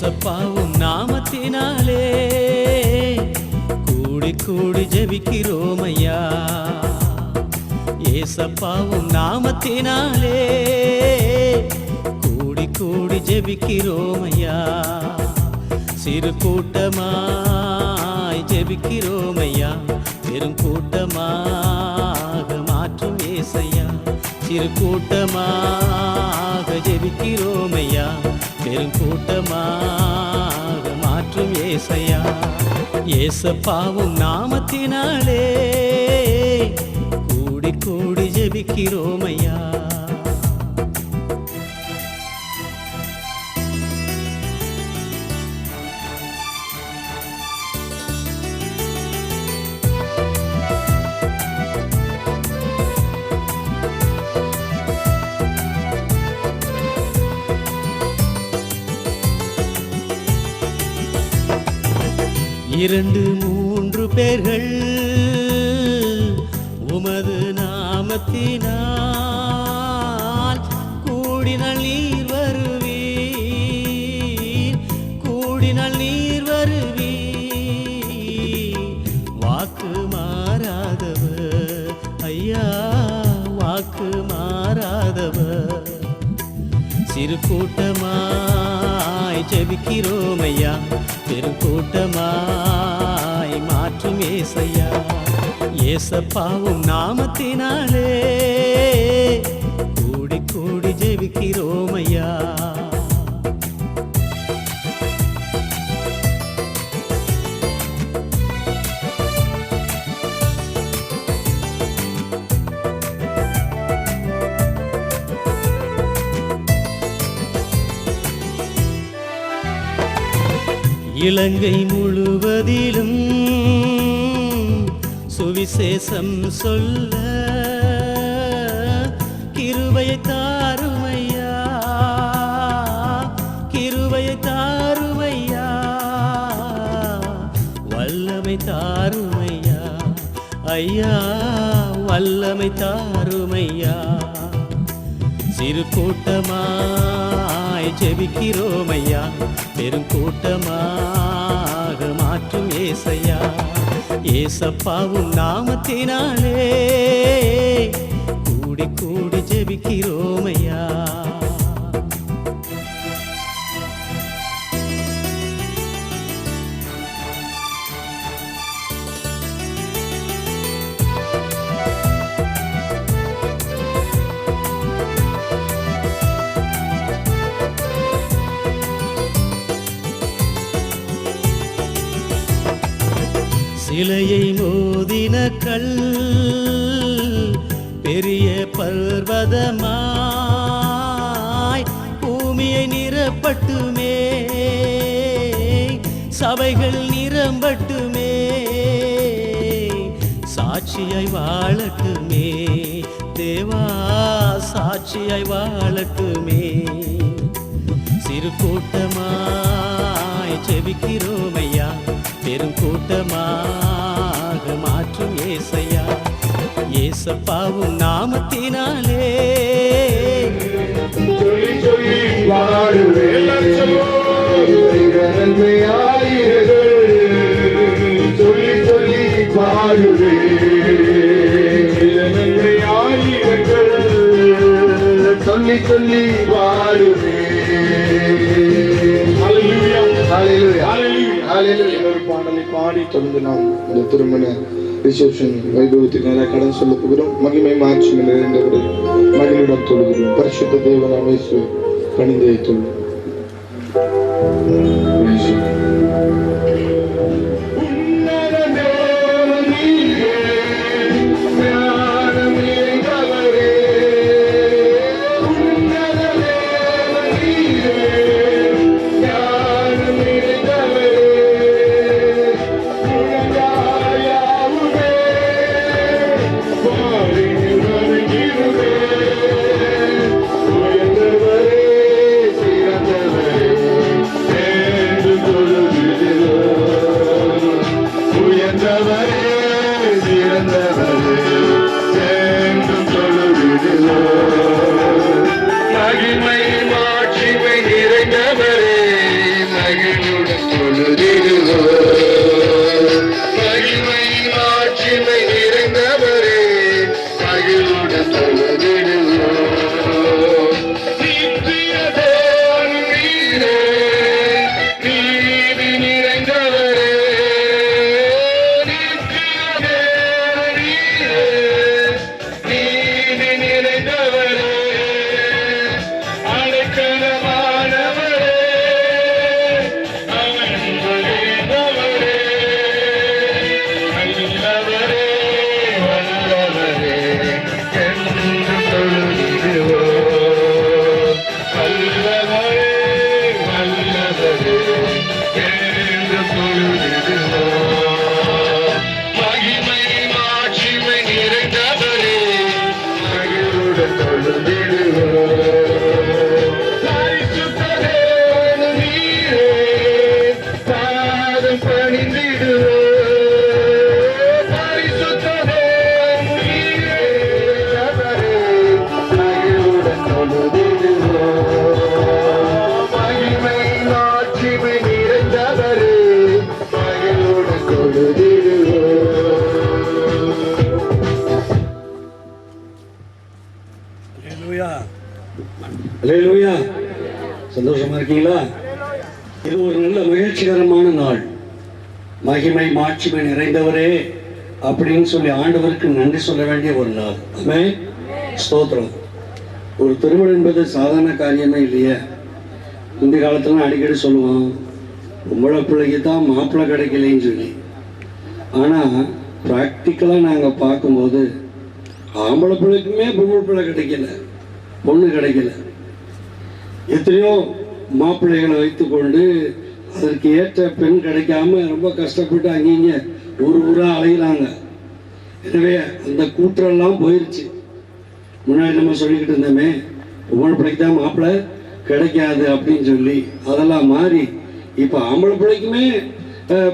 ஏசப்பாவும் நாமத்தினாலே கூடி கூடி ஜெபிக்கிறோம் ஐயா. ஏசப்பாவும் நாமத்தினாலே கூடி கூடி ஜெபிக்கிறோம் ஐயா. சிறு கூட்டமாய் ஜெபிக்கிறோம் ஐயா, பெரும் கூட்டமாக மாற்றும் ஏசையா. சிறு கூட்டமாக ஜெபிக்கிறோம் ஐயா, பெரும் கூட்டமாக மாற்றும் ஏசையா. ஏசப்பாவும் நாமத்தினாலே கூடி கூடி ஜெபிக்கிறோம் ஐயா. இரண்டு மூன்று பேர்கள் உமது நாமத்தினால் கூடினால் நீர் வருவீர், கூடினால் நீர் வருவீர். வாக்கு மாறாதவர் ஐயா, வாக்கு மாறாதவர். சிறு கூட்டமாய் ஜெபிக்கிறோம் ஐயா, பெரும் கூட்டமாய் மாற்றும் ஏசையா. ஏசப்பாவும் நாமத்தினாலே கூடி கூடி ஜெபிக்கிறோம் ஐயா. இலங்கை முழுவதிலும் சுவிசேஷம் சொல்ல கிருபையை தாருமையா, கிருபையை தாருமையா. வல்லமை தாருமையா ஐயா, வல்லமை தாருமையா. சிறு கூட்டமாய் ஜெபிக்கிறோம் ஐயா, பெரும் கூட்டமாக மாற்றும் ஏசையா. ஏசப்பாவும் நாமத்தினாலே கூடி கூடி ஜெபிக்கிறோம் ஐயா. சிலையை மோதின கல் பெரிய பர்வதமாய் பூமியை நிரப்பட்டுமே, சபைகள் நிரம்பட்டுமே. சாட்சியாய் வாழட்டுமே தேவா, சாட்சியாய் வாழட்டுமே. சிறு கூட்டமாய் ஜெபிக்கிறோம் ஐயா, பெரும் கூட்டமாக மாற்றும் ஏசையா. ஏசப்பாவும் நாமத்தினாலே சொல்லி சொல்லி வாழுவே. பாடலை பாடி தொடர்ந்து நாம் இந்த திருமண ரிசப்ஷன் வைபவத்துக்கு நிறைய கடன் சொல்ல போகிறோம். மகிமை மாட்சி நிறைந்தவரை மகிழ்வுடன் தொழுகிறோம். பரிசுத்த தேவனாம் இயேசு பணிந்தை தொழுகிறோம். அல்லேலூயா. சந்தோஷமா இருக்கீங்களா? இது ஒரு நல்ல மகிழ்ச்சிகரமான நாள். மகிமை மாட்சிமை நிறைந்தவரே அப்படின்னு சொல்லி ஆண்டவருக்கு நன்றி சொல்ல வேண்டிய ஒரு நாள். ஆமென். ஸ்தோத்திரம். ஒரு திருமணம் என்பது சாதாரண காரியமே இல்லையே. இந்த காலத்துல அடிக்கடி சொல்லுவோம், பொம்பளை பிள்ளைக்கு தான் மாப்பிள்ளை கிடைக்கலைன்னு சொல்லி. ஆனால் ப்ராக்டிக்கலாக நாங்கள் பார்க்கும்போது ஆம்பளை பிள்ளைக்குமே பொம்பளை பிள்ளை கிடைக்கல, பொண்ணு கிடைக்கல. எத்தனையோ மாப்பிள்ளைகளை வைத்துக்கொண்டு அதற்கு ஏற்ற பெண் கிடைக்காம ரொம்ப கஷ்டப்பட்டு அங்கேங்க ஊராக அலைகிறாங்க. எனவே அந்த கூற்றெல்லாம் போயிடுச்சு. முன்னாடி நம்ம சொல்லிக்கிட்டு இருந்தோமே, பொம்பளை பிள்ளைக்கு தான் மாப்பிள்ளை கிடைக்காது அப்படின்னு சொல்லி, அதெல்லாம் மாறி இப்போ ஆம்பளை பிள்ளைக்குமே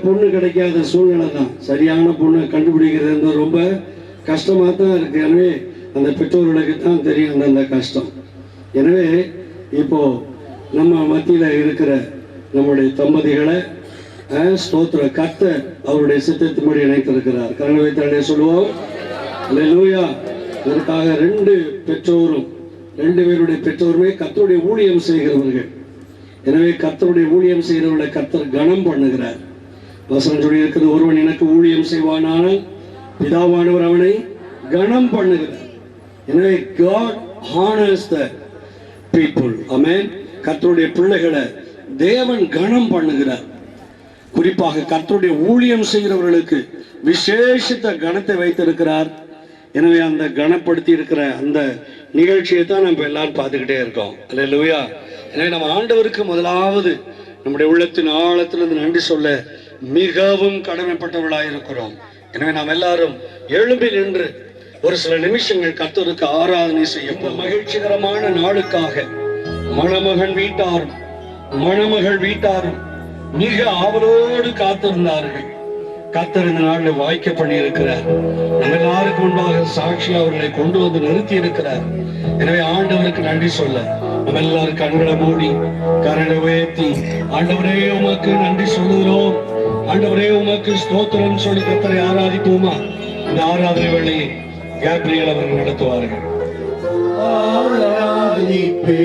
பொண்ணு கிடைக்காத சூழ்நிலை தான். சரியான பொண்ணை கண்டுபிடிக்கிறது ரொம்ப கஷ்டமாக தான் இருக்குது. எனவே அந்த பெற்றோர்களுக்கு தான் தெரியும் அந்த கஷ்டம். எனவே இப்போ நம்ம மத்தியில் இருக்கிற நம்முடைய தம்பதிகளை ஸ்தோத்திர கர்த்தர் அவருடைய சித்தத்தின்படி இணைத்திருக்கிறார். கரணவை தடைய சொல்லுவோம். அல்லேலூயா. இதற்காக ரெண்டு பேருடைய பெற்றோருமே கர்த்தருடைய ஊழியம் செய்கிறவர்கள். எனவே கர்த்தருடைய ஊழியம் செய்கிறவர்களை கர்த்தர் கனம் பண்ணுகிறார். வசனம் சொல்லி இருக்கிறது, ஒருவன் எனக்கு ஊழியம் செய்வானால் பிதாவானவர் அவனை கனம் பண்ணுகிறார். எனவே God honors the people. ஆமென். கர்த்தருடைய பிள்ளைகளை தேவன் கனம் பண்ணுகிறார். குறிப்பாக கர்த்தருடைய ஊழியம் செய்கிறவர்களுக்கு விசேஷித்த கனத்தை வைத்திருக்கிறார். எனவே அந்த கனப்படுத்தி இருக்கிற அந்த நிகழ்ச்சியை தான் நம்ம எல்லாரும் பார்த்துக்கிட்டே இருக்கோம். அல்லேலூயா. எனவே நம்ம ஆண்டவருக்கு முதலாவது நம்முடைய உள்ளத்தின் ஆழத்திலிருந்து நன்றி சொல்ல மிகவும் கடமைப்பட்டவர்களாக இருக்கிறோம். எனவே நாம் எல்லாரும் எழும்பி நின்று ஒரு சில நிமிஷங்கள் கர்த்தருக்கு ஆராதனை செய்ய மகிழ்ச்சிகரமான நாளுக்காக மணமகன் வீட்டாரும் மணமகள் வீட்டாரும் மிக ஆவலோடு காத்திருந்தார்கள். கர்த்தர் இந்த நாளில் வாய்க்க பண்ணி இருக்கிறார். நம்ம எல்லாருக்கும் முன்பாக சாட்சி அவர்களை கொண்டு வந்து நிறுத்தி இருக்கிறார். எனவே ஆண்டவருக்கு நன்றி சொல்ல நம்ம எல்லாரும் கண்களை மூடி கரங்களை உயர்த்தி, ஆண்டவரே உமக்கு நன்றி சொல்லுகிறோம், ஆண்டவரே உமக்கு ஸ்தோத்திரம் சொல்லி கர்த்தரை ஆராதிப்போமா? இந்த ஆராதனை வேளையை கேப்ரியல் அவர்கள் நடத்துவார்கள். ஆராதிப்பே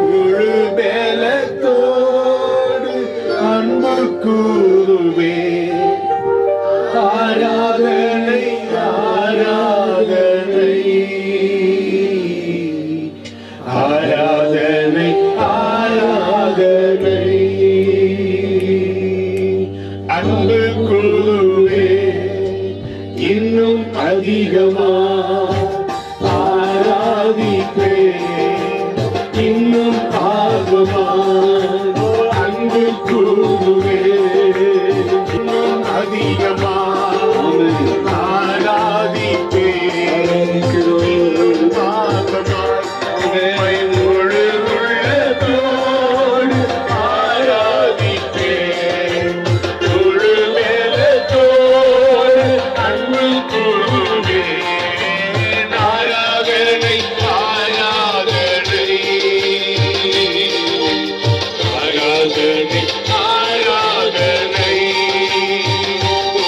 முழு மேலத்தோடு அன்பு கூறுவே, ஆராதனை ஆராதனை ஆராதனை ஆராதனை அன்பு கூறுவே, இன்னும் அதிகமா ஆராதிப்பே, இன்னும் ஆகுமா அன்பு கூறுவே, இன்னும் அதிகமா ஆராதிப்பே, இன்னும் ஆகுமா முழு உள்ளத்தோடு ஆராதிப்பே, முழு மேலத்தோடு அன்பு கூறுவே, ஆராதனை ஆராதனை ஆராதனை ஆராதனை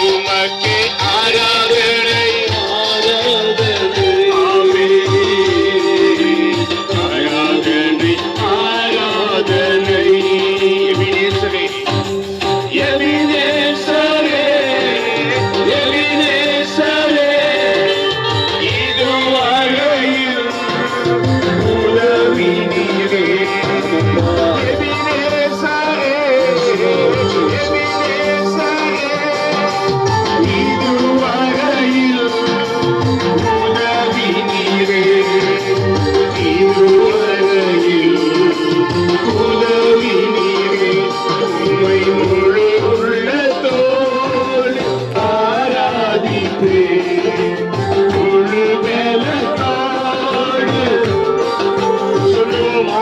உமக்கே ஆராதனை ஆராதனை ஆராதனை ஆராதனை எபினேசரே எபினேசரே எபினேசரே இதுவரையில் உதவி நீரே, எபினேசரே எபினேசரே இதுவரையில் உதவி நீரே, இதுவரையில் உதவி நீரே, உம்மை முழு உள்ளத்தோடு ஆராதிப்பே, முழு மேலத்தோடு சொல்லுவோம்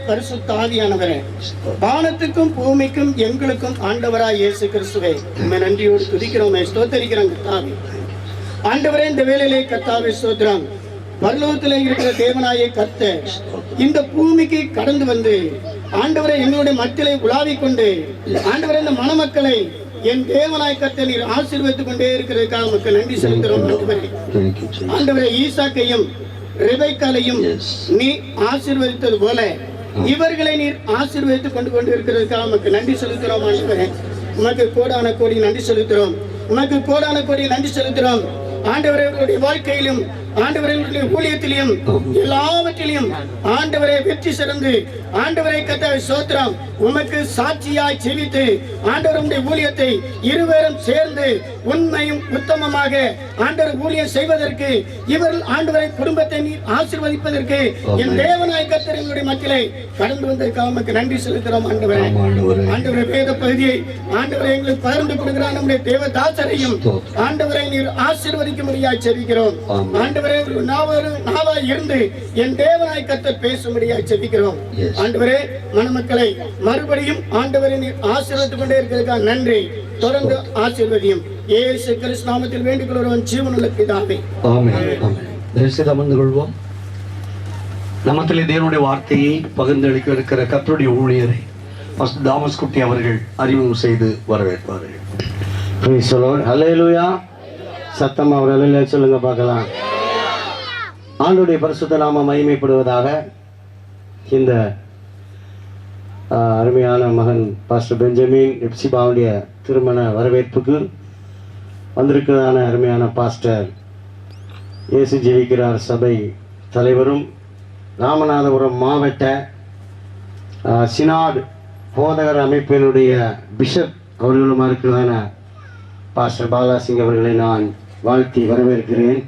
பரிசுத்த ஆவியானவரே, வானத்துக்கும் பூமிக்கும் எங்களுக்கும் ஆண்டவராய் இயேசு கிறிஸ்துவே, உம்மை நன்றியோடு துதிக்கிறோமே, ஸ்தோத்தரிக்கிறோம் கர்த்தாவே. ஆண்டவரே, இந்த வேளையிலே கர்த்தாவே ஸ்தோத்திரம். பரலோகத்திலே இருக்கிற தேவனாயே கர்த்தர் இந்த பூமிக்கு கடந்து வந்து ஆண்டவரே எங்களுடைய மக்களை உலாவிக் கொண்டு ஆண்டவரே இந்த மணமக்களை என் தேவனாய் கர்த்தர் நீர் ஆசீர்வதித்துக் கொண்டே இருக்கிறதுக்காக நமக்கு நன்றி செலுத்துகிறோம். ஆண்டவரே, ஈசாக்கையும் ரெபெக்காளையும் நீ ஆசீர்வதித்தது போல இவர்களை நீர் ஆசீர்வதித்துக் கொண்டு இருக்கிறதுக்காக நமக்கு நன்றி செலுத்துகிறோம். ஆண்டவரே, உமக்கு கோடான கோடி நன்றி செலுத்துகிறோம். உமக்கு கோடான கோடி நன்றி செலுத்துகிறோம். ஆண்டவரே, அவர்களுடைய வாழ்க்கையிலும் ஆண்டவரே ஊழியத்திலும் எல்லாவற்றிலும் ஆண்டவரை வெற்றி சிறந்து ஆண்டவரை கர்த்தாவே ஸ்தோத்திரம். உமக்கு சாட்சியாய் ஜீவித்து ஆண்டவருடைய ஊழியத்தை இருவரும் சேர்ந்து உண்மையும் உத்தமமாக ஆண்டவர் ஊழியம் செய்வதற்கு இவர்கள் ஆண்டவரை குடும்பத்தை நீர் ஆசீர்வதிப்பதற்கு என் தேவனாய் கர்த்தர் எங்களுடைய மக்களை கடந்து வந்ததற்காக உமக்கு நன்றி செலுத்துகிறோம். ஆண்டவரே, ஆண்டவரை வேத பகுதியை ஆண்டவரை எங்களுக்கு பகிர்ந்து கொடுக்கிறார் நம்முடைய தேவதாசரையும் ஆண்டவரை நீர் ஆசீர்வதிக்கும்படியாய் ஜெபிக்கிறோம். ஆண்டவரே, நாவாய் இருந்து என் தேவனாய் கர்த்தர் பேசும்படியாய் ஜெபிக்கிறோம். ஆண்டவரே, மணமக்களை மறுபடியும் ஆண்டவரை நீர் ஆசீர்வதித்துக் கொண்டே இருக்கிறதுக்காக நன்றி. தொடர்ந்து ஆசீர்வதியும். இயேசு கிறிஸ்து நாமத்தில் வேண்டிக் கொள்கிறோம் ஜீவனுள்ள பிதாவே. ஆமென். அமர்ந்து கொள்வோம். நமத்திலே தேவனுடைய வார்த்தையை பகிர்ந்தளிக்க இருக்கிற கர்த்தருடைய ஊழியரை தாமஸ் குட்டி அவர்கள் அறிமுகம் செய்து வரவேற்பார்கள். ஹல்லேலூயா. சத்தமா ஒரு அல்லேலூயா சொல்லுங்க பார்க்கலாம். ஆண்டவருடைய பரிசுத்த நாமம் மகிமைப்படுவதாக. இந்த அருமையான மகன் பாஸ்டர் பெஞ்சமின் எப்சிபாவுடைய திருமண வரவேற்புக்கு வந்திருக்கிறதான அருமையான பாஸ்டர் இயேசு ஜீவிக்கிறார் சபை தலைவரும் ராமநாதபுரம் மாவட்ட சினாட் போதகர் அமைப்பினுடைய பிஷப் அவர்களுமா இருக்கிறதான பாஸ்டர் பாலாசிங் அவர்களை நான் வாழ்த்தி வரவேற்கிறேன்.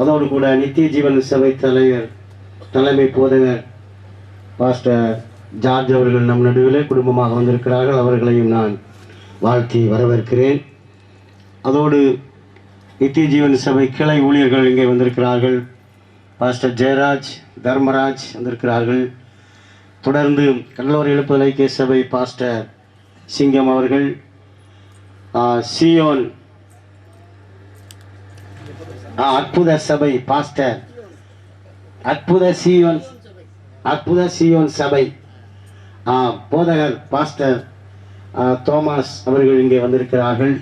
அதோடு கூட நித்திய ஜீவன் சபை தலைமை போதகர் பாஸ்டர் ஜார்ஜ் அவர்கள் நம் நடுவிலே குடும்பமாக வந்திருக்கிறார்கள். அவர்களையும் நான் வாழ்த்தி வரவேற்கிறேன். அதோடு நித்திய ஜீவன் சபை கிளை ஊழியர்கள் இங்கே வந்திருக்கிறார்கள். பாஸ்டர் ஜெயராஜ், தர்மராஜ் வந்திருக்கிறார்கள். தொடர்ந்து கடலோர எழுப்புதல் ஐக்கிய சபை பாஸ்டர் சிங்கம் அவர்கள், சியோன் அற்புத சபை பாஸ்டர் அற்புத சியோன் சபை போதகர் பாஸ்டர் தோமாஸ் அவர்கள் இங்கே வந்திருக்கிறார்கள்.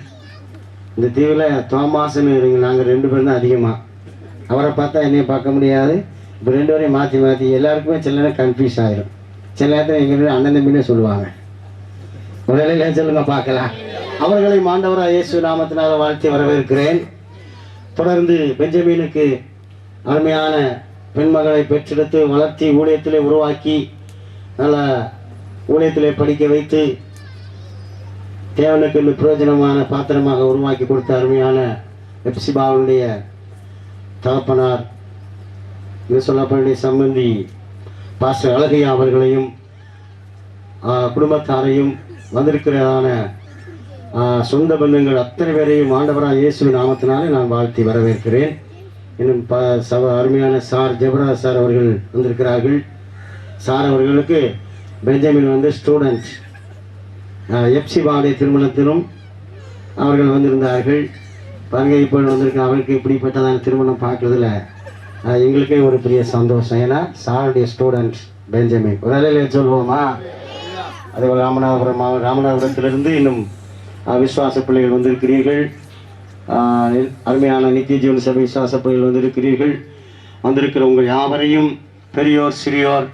இந்த தீவில் தோமாஸ்ன்னு நாங்கள் 2 பேரும் தான் அதிகமாக. அவரை பார்த்தா என்னையும் பார்க்க முடியாது. இப்போ 2 பேரையும் மாற்றி எல்லாருக்குமே சில நேரம் கன்ஃபியூஸ் ஆகிடும். சில நேரத்தில் எங்கள் அண்ணன் தம்பினே சொல்லுவாங்க. ஒரு வேலையில சொல்லுங்க பார்க்கலாம். அவர்களை ஆண்டவராகிய இயேசு நாமத்தினால் வாழ்த்தி வரவேற்கிறேன். தொடர்ந்து பெஞ்சமினுக்கு அருமையான பெண்மகளை பெற்றெடுத்து வளர்த்தி ஊழியத்திலே உருவாக்கி நல்ல ஊழியத்திலே படிக்க வைத்து தேவனுக்கு பிரயோஜனமான பாத்திரமாக உருவாக்கி கொடுத்த அருமையான எப்சிபாவுடைய தகப்பனார் இது சொல்லப்படைய சம்பந்தி பாஸ்டர் அழகையா அவர்களையும் குடும்பத்தாரையும் வந்திருக்கிறதான சொந்த பந்தங்கள் அத்தனை பேரையும் ஆண்டவராகிய இயேசு நாமத்தினாலே நான் வாழ்த்தி வரவேற்கிறேன். இன்னும் அருமையான சார் ஜெபராஜ் சார் அவர்கள் வந்திருக்கிறார்கள். சார் அவர்களுக்கு பெஞ்சமின் ஸ்டூடெண்ட் எப்சிபாவுடைய திருமணத்திலும் அவர்கள் வந்திருந்தார்கள். பாருங்க இப்போ வந்திருக்க அவருக்கு இப்படிப்பட்டதான திருமணம் பார்க்குறதுல எங்களுக்கே ஒரு பெரிய சந்தோஷம். ஏன்னா சாருடைய ஸ்டூடெண்ட் பெஞ்சமின் ஒரு வேலையில சொல்லுவோமா. அதேபோல் ராமநாதபுரத்திலிருந்து இன்னும் விசுவாச பிள்ளைகள் வந்திருக்கிறீர்கள். அருமையான நித்திய ஜீவன் சபை விசுவாச பிள்ளைகள் வந்திருக்கிறீர்கள். வந்திருக்கிற உங்கள் யாவரையும் பெரியோர் சிறியோர்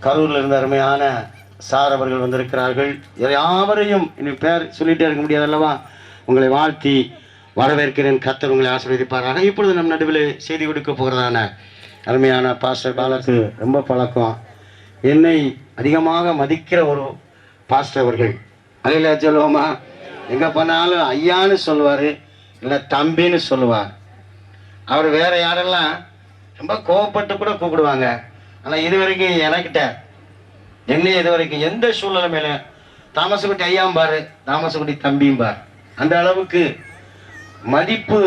கரூரில் இருந்த அருமையான சார் அவர்கள் வந்திருக்கிறார்கள். யாவரையும் இன்னும் பேர் சொல்லிகிட்டே இருக்க முடியாது அல்லவா. உங்களை வாழ்த்தி வரவேற்கிறேன். கர்த்தர் உங்களை ஆசீர்வதிப்பாராக. இப்பொழுது நம் நடுவில் செய்தி கொடுக்க போகிறதான அருமையான பாஸ்டர் பாலாக்கு ரொம்ப பழக்கம். என்னை அதிகமாக மதிக்கிற ஒரு பாஸ்டர் அவர்கள். அலையில சொல்லுவோமா. எங்கே போனாலும் ஐயான்னு சொல்லுவார், இல்லை தம்பின்னு சொல்லுவார். அவர் வேறு யாரெல்லாம் ரொம்ப கோவப்பட்டு கூட கூப்பிடுவாங்க. ஆனால் இது வரைக்கும் எனக்கிட்ட என்னையும் இது வரைக்கும் எந்த சூழ்நிலை மேலே தாமசக்குட்டி ஐயாம்பார், தாமசக்குட்டி தம்பியும்பார். அந்த அளவுக்கு மதிப்பு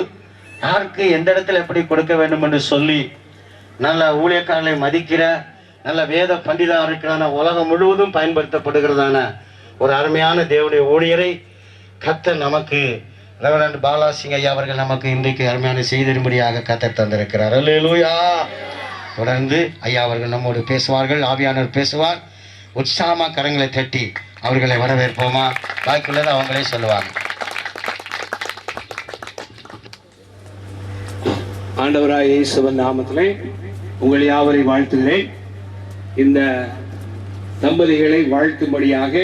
யாருக்கு எந்த இடத்துல எப்படி கொடுக்க வேண்டும் என்று சொல்லி நல்ல ஊழியக்காரர்களை மதிக்கிற நல்ல வேத பண்டிதா இருக்கிறான உலகம் முழுவதும் பயன்படுத்தப்படுகிறதான ஒரு அருமையான தேவனுடைய ஊழியரை கர்த்தர் நமக்கு ரெவரண்ட் பாலாசிங் ஐயா அவர்கள் நமக்கு இன்றைக்கு அருமையான செய்திரும்படியாக கர்த்தர் தந்திருக்கிறார். அல்லேலூயா. தொடர்ந்து ஐயா அவர்கள் நம்மோடு பேசுவார்கள். ஆவியானவர் பேசுவார். உற்சாகமாக கரங்களை தட்டி அவர்களை வரவேற்போமா. பாக்கியுள்ளதை அவங்களே சொல்லுவாங்க. ஆண்டவராகிய இயேசுவின் நாமத்திலே உங்கள் யாவரை வாழ்த்துகிறேன். இந்த தம்பதிகளை வாழ்த்தும்படியாக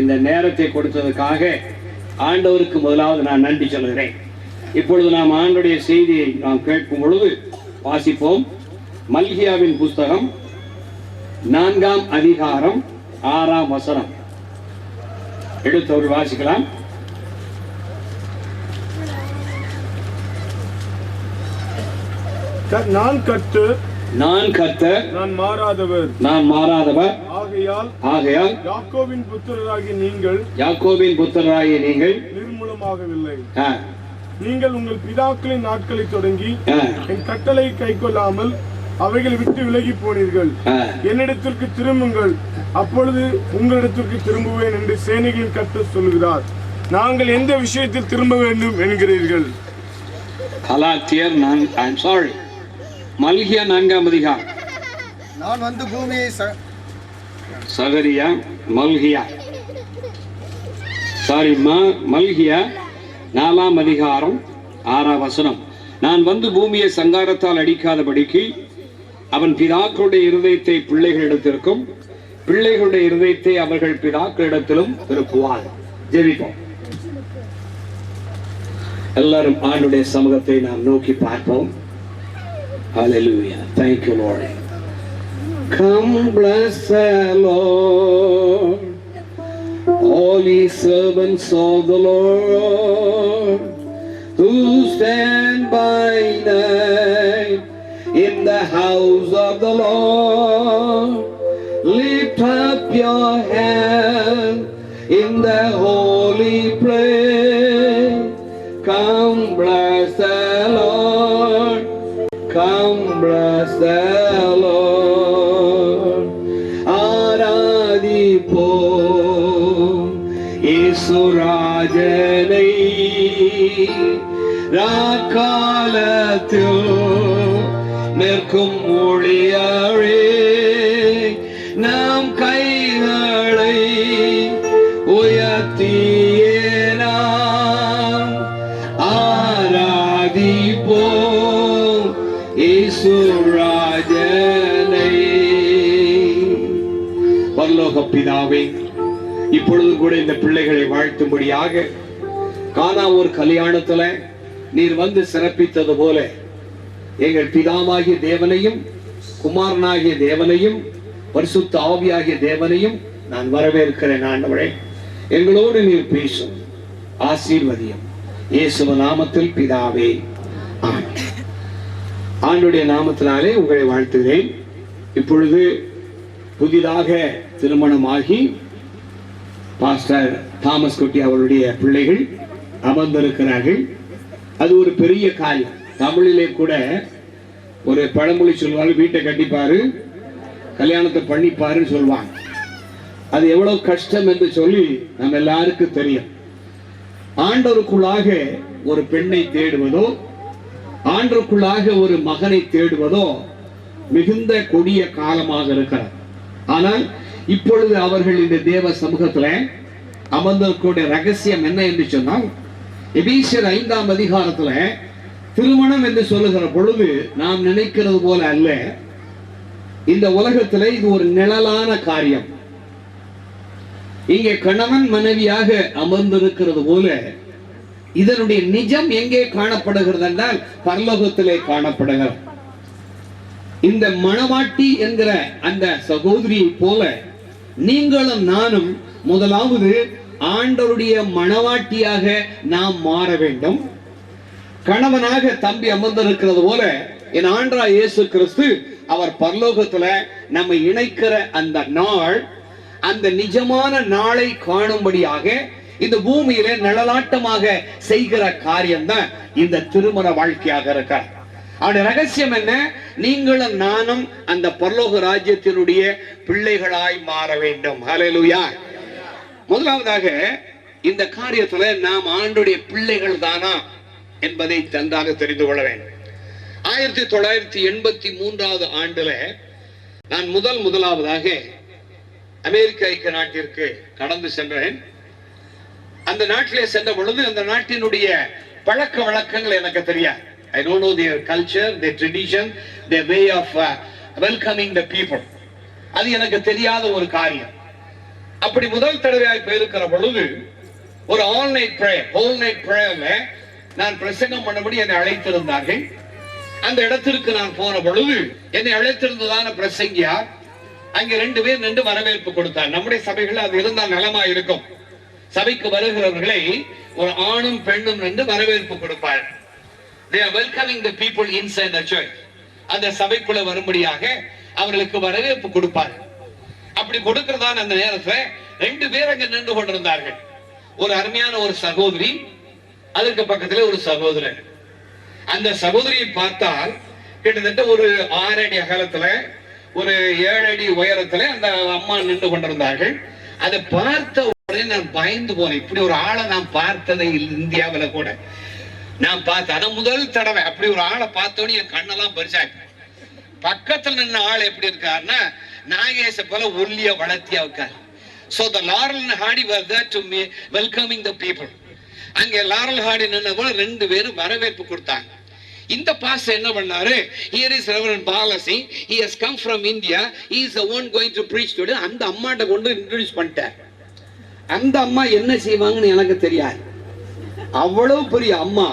இந்த நேரத்தை கொடுத்ததற்காக ஆண்டவருக்கு முதலாவது நான் நன்றி சொல்கிறேன். இப்பொழுது நாம் ஆண்டவருடைய செய்தியை நாம் கேட்கும் பொழுது வாசிப்போம். மல்கியாவின் புஸ்தகம் 4ஆம் அதிகாரம் 6ஆம் வசனம் எடுத்தவர் வாசிக்கலாம். நான் கர்த்தர், நான் மாறாதவர். ஆகையால் யாக்கோபின் புத்திரராகிய நீங்கள் நிர்மூலமாகவில்லை. நீங்கள் உங்கள் பிதாக்களின் நாட்களை தொடங்கி என் கட்டளை கைக்கொள்ளாமல் அவைகளை விட்டு விலகி போனீர்கள். என்னிடத்திற்கு திரும்புங்கள், அப்பொழுது உங்களிடத்திற்கு திரும்புவேன் என்று சேனைகளின் கர்த்தர் சொல்லுகிறார். நாங்கள் எந்த விஷயத்தில் திரும்ப வேண்டும் என்கிறீர்கள்? மல்கியா 4ஆம் அதிகாரம். நான் வந்து பூமியை சகரியா மல்கியா மல்கியா 4ஆம் அதிகாரம் 6ஆம் வசனம். நான் வந்து பூமியை சங்காரத்தால் அடிக்காதபடிக்கு அவன் பிதாக்களுடைய இருதயத்தை பிள்ளைகளிடத்திற்கும் பிள்ளைகளுடைய இருதயத்தை அவர்கள் பிதாக்களிடத்திலும் திருப்புவான். ஜெபிப்போம். எல்லாரும் ஆண்டுடைய சமூகத்தை நாம் நோக்கி பார்ப்போம். Hallelujah. Thank you, Lord. Come bless the Lord, all ye servants of the Lord, who stand by night in the house of the Lord. Lift up your hand in the holy place. Come bless the Lord. Come bless the Lord. ஆராதிப்போம் இயேசுராஜனை ராக்காலத்தில் நிற்கும் ஒளியாரே. நாம் கைகளை உயர்த்தியே நாம் ஆராதிப்போம் இயேசுராஜனை. பரலோக பிதாவே, இப்பொழுது கூட இந்த பிள்ளைகளை வாழ்த்தும்படியாக கானா ஒரு கல்யாணத்துல நீர் வந்து சிறப்பித்தது போல எங்கள் பிதாவாகிய தேவனையும் குமாரனாகிய தேவனையும் பரிசுத்த ஆவியாகிய தேவனையும் நான் வரவேற்கிறேன். ஆண்டவரே, எங்களோடு நீர் பேசும், ஆசீர்வதியும். இயேசுவின் நாமத்தில் பிதாவே, ஆமென். ஆண்டுடைய நாமத்தினாலே உங்களை வாழ்த்துகிறேன். இப்பொழுது புதிதாக திருமணமாகி பாஸ்டர் தாமஸ் குட்டி அவருடைய பிள்ளைகள் அமர்ந்திருக்கிறார்கள். அது ஒரு பெரிய காரியம். தமிழிலே கூட ஒரு பழமொழி சொல்வாங்க, வீட்டை கட்டிப்பாரு கல்யாணத்தை பண்ணிப்பாருன்னு சொல்லுவாங்க. அது எவ்வளவு கஷ்டம் என்று சொல்லி நம்ம எல்லாருக்கும் தெரியும். ஆண்டவருக்குள்ளாக ஒரு பெண்ணை தேடுவதோ ஆண்டவருக்குள்ளாக ஒரு மகனை தேடுவதோ மிகுந்த கொடிய காலமாக இருக்கிறது. ஆனால் இப்பொழுது அவர்கள் இந்த தேவ சமூகத்துல அமர்ந்திருக்கக்கூடிய ரகசியம் என்ன என்று சொன்னால், எபேசியர் 5ஆம் அதிகாரத்துல திருமணம் என்று சொல்லுகிற பொழுது நாம் நினைக்கிறது போல அல்ல. இந்த உலகத்துல இது ஒரு நிழலான காரியம். இங்கே கணவன் மனைவியாக அமர்ந்திருக்கிறது போல இதனுடைய நிஜம் எங்கே காணப்படுகிறது என்றால் பரலோகத்திலே காணப்படுகிறது. இந்த மணவாட்டி என்கிற அந்த சகோதரியை போல நீங்களும் நானும் முதலாவது ஆண்டவருடைய மணவாட்டியாக நாம் மாற வேண்டும். கணவனாக தம்பி அமர்ந்திருக்கிறது போல என் ஆண்டவராகிய இயேசு கிறிஸ்து அவர் பரலோகத்துல நம்மை இணைக்கிற அந்த நாள், அந்த நிஜமான நாளை காணும்படியாக இந்த பூமியில நிழலாட்டமாக செய்கிற காரியம் தான் இந்த திருமண வாழ்க்கையாக இருக்கிறார். அவருடைய ரகசியம் என்ன? நீங்களும் நானும் அந்த பரலோக ராஜ்யத்தினுடைய பிள்ளைகளாய் மாற வேண்டும். ஹல்லேலூயா. முதலாவதாக இந்த காரியத்துல நாம் ஆண்டவருடைய பிள்ளைகள் தானா என்பதை நன்றாக தெரிந்து கொள்ள வேண்டும். 1983 ஆண்டுல நான் முதலாவதாக அமெரிக்க ஐக்கிய நாட்டிற்கு கடந்து சென்றேன். அந்த நாட்டிலே சென்ற பொழுது அந்த நாட்டினுடைய பழக்க வழக்கங்கள் எனக்கு தெரியாது. I don't know their culture, their tradition, their way of welcoming the people. அது எனக்கு தெரியாத ஒரு காரியம். அப்படி முதல் தடவையாக போயிருக்கிற பொழுது ஒரு ஆல் நைட் பிரேயர்ல நான் பிரசங்கம் பண்ணபடி என்னை அழைத்திருந்தார்கள். அந்த இடத்திற்கு நான் போன பொழுது என்னை அழைத்திருந்ததான பிரசங்கியார் அங்க 2 பேர் நின்று வரவேற்பு கொடுத்தார். நம்முடைய சபைகள் அது இருந்தால் நலமா இருக்கும். சபைக்கு வருகிறவர்களை ஒரு ஆணும் பெண்ணும் நின்று வரவேற்பு கொடுப்பார். They are welcoming the people inside the church. அந்த சபைக்குள்ள வரும்படியாக அவர்களுக்கு வரவேற்பு கொடுப்பார். அப்படி கொடுக்கிறதான அந்த நேரத்துல 2 பேர் அங்க நின்று கொண்டிருந்தார்கள். ஒரு அருமையான ஒரு சகோதரி, அதற்கு பக்கத்துல ஒரு சகோதரர். அந்த சகோதரியை பார்த்தால் கிட்டத்தட்ட ஒரு 6 அடி அகலத்துல ஒரு 7 அடி உயரத்துல அந்த அம்மா நின்று கொண்டிருந்தார்கள். அதை பார்த்த உடனே நான் பயந்து போனேன். இப்படி ஒரு ஆளை நான் பார்த்ததை இந்தியாவில கூட நான் பார்த்தேன். அதான் முதல் தடவை அப்படி ஒரு ஆளை பார்த்தோன்னே என் கண்ணெல்லாம் பரிசாச்சு. பக்கத்துல நின்ன ஆள் எப்படி இருக்காருன்னா நாகேச போல ஒல்லியா வளர்த்தியா இருக்காரு. So the Laurel and Hardy were there to me welcoming the people. அங்கே லாரல் ஹார்டி நின்ன போல 2 பேரும் வரவேற்பு கொடுத்தாங்க. இந்த பாஸ்டர் என்ன பண்ணாரு, here is Reverend Balasi, he has come from India, he is the one going to preach today. அந்த அம்மாட்ட கொண்டு இன்ட்ரோடியூஸ் பண்ணிட்டார். அந்த அம்மா என்ன செய்வாங்கன்னு எனக்கு தெரியாது. அவ்வளவு பெரிய அம்மா,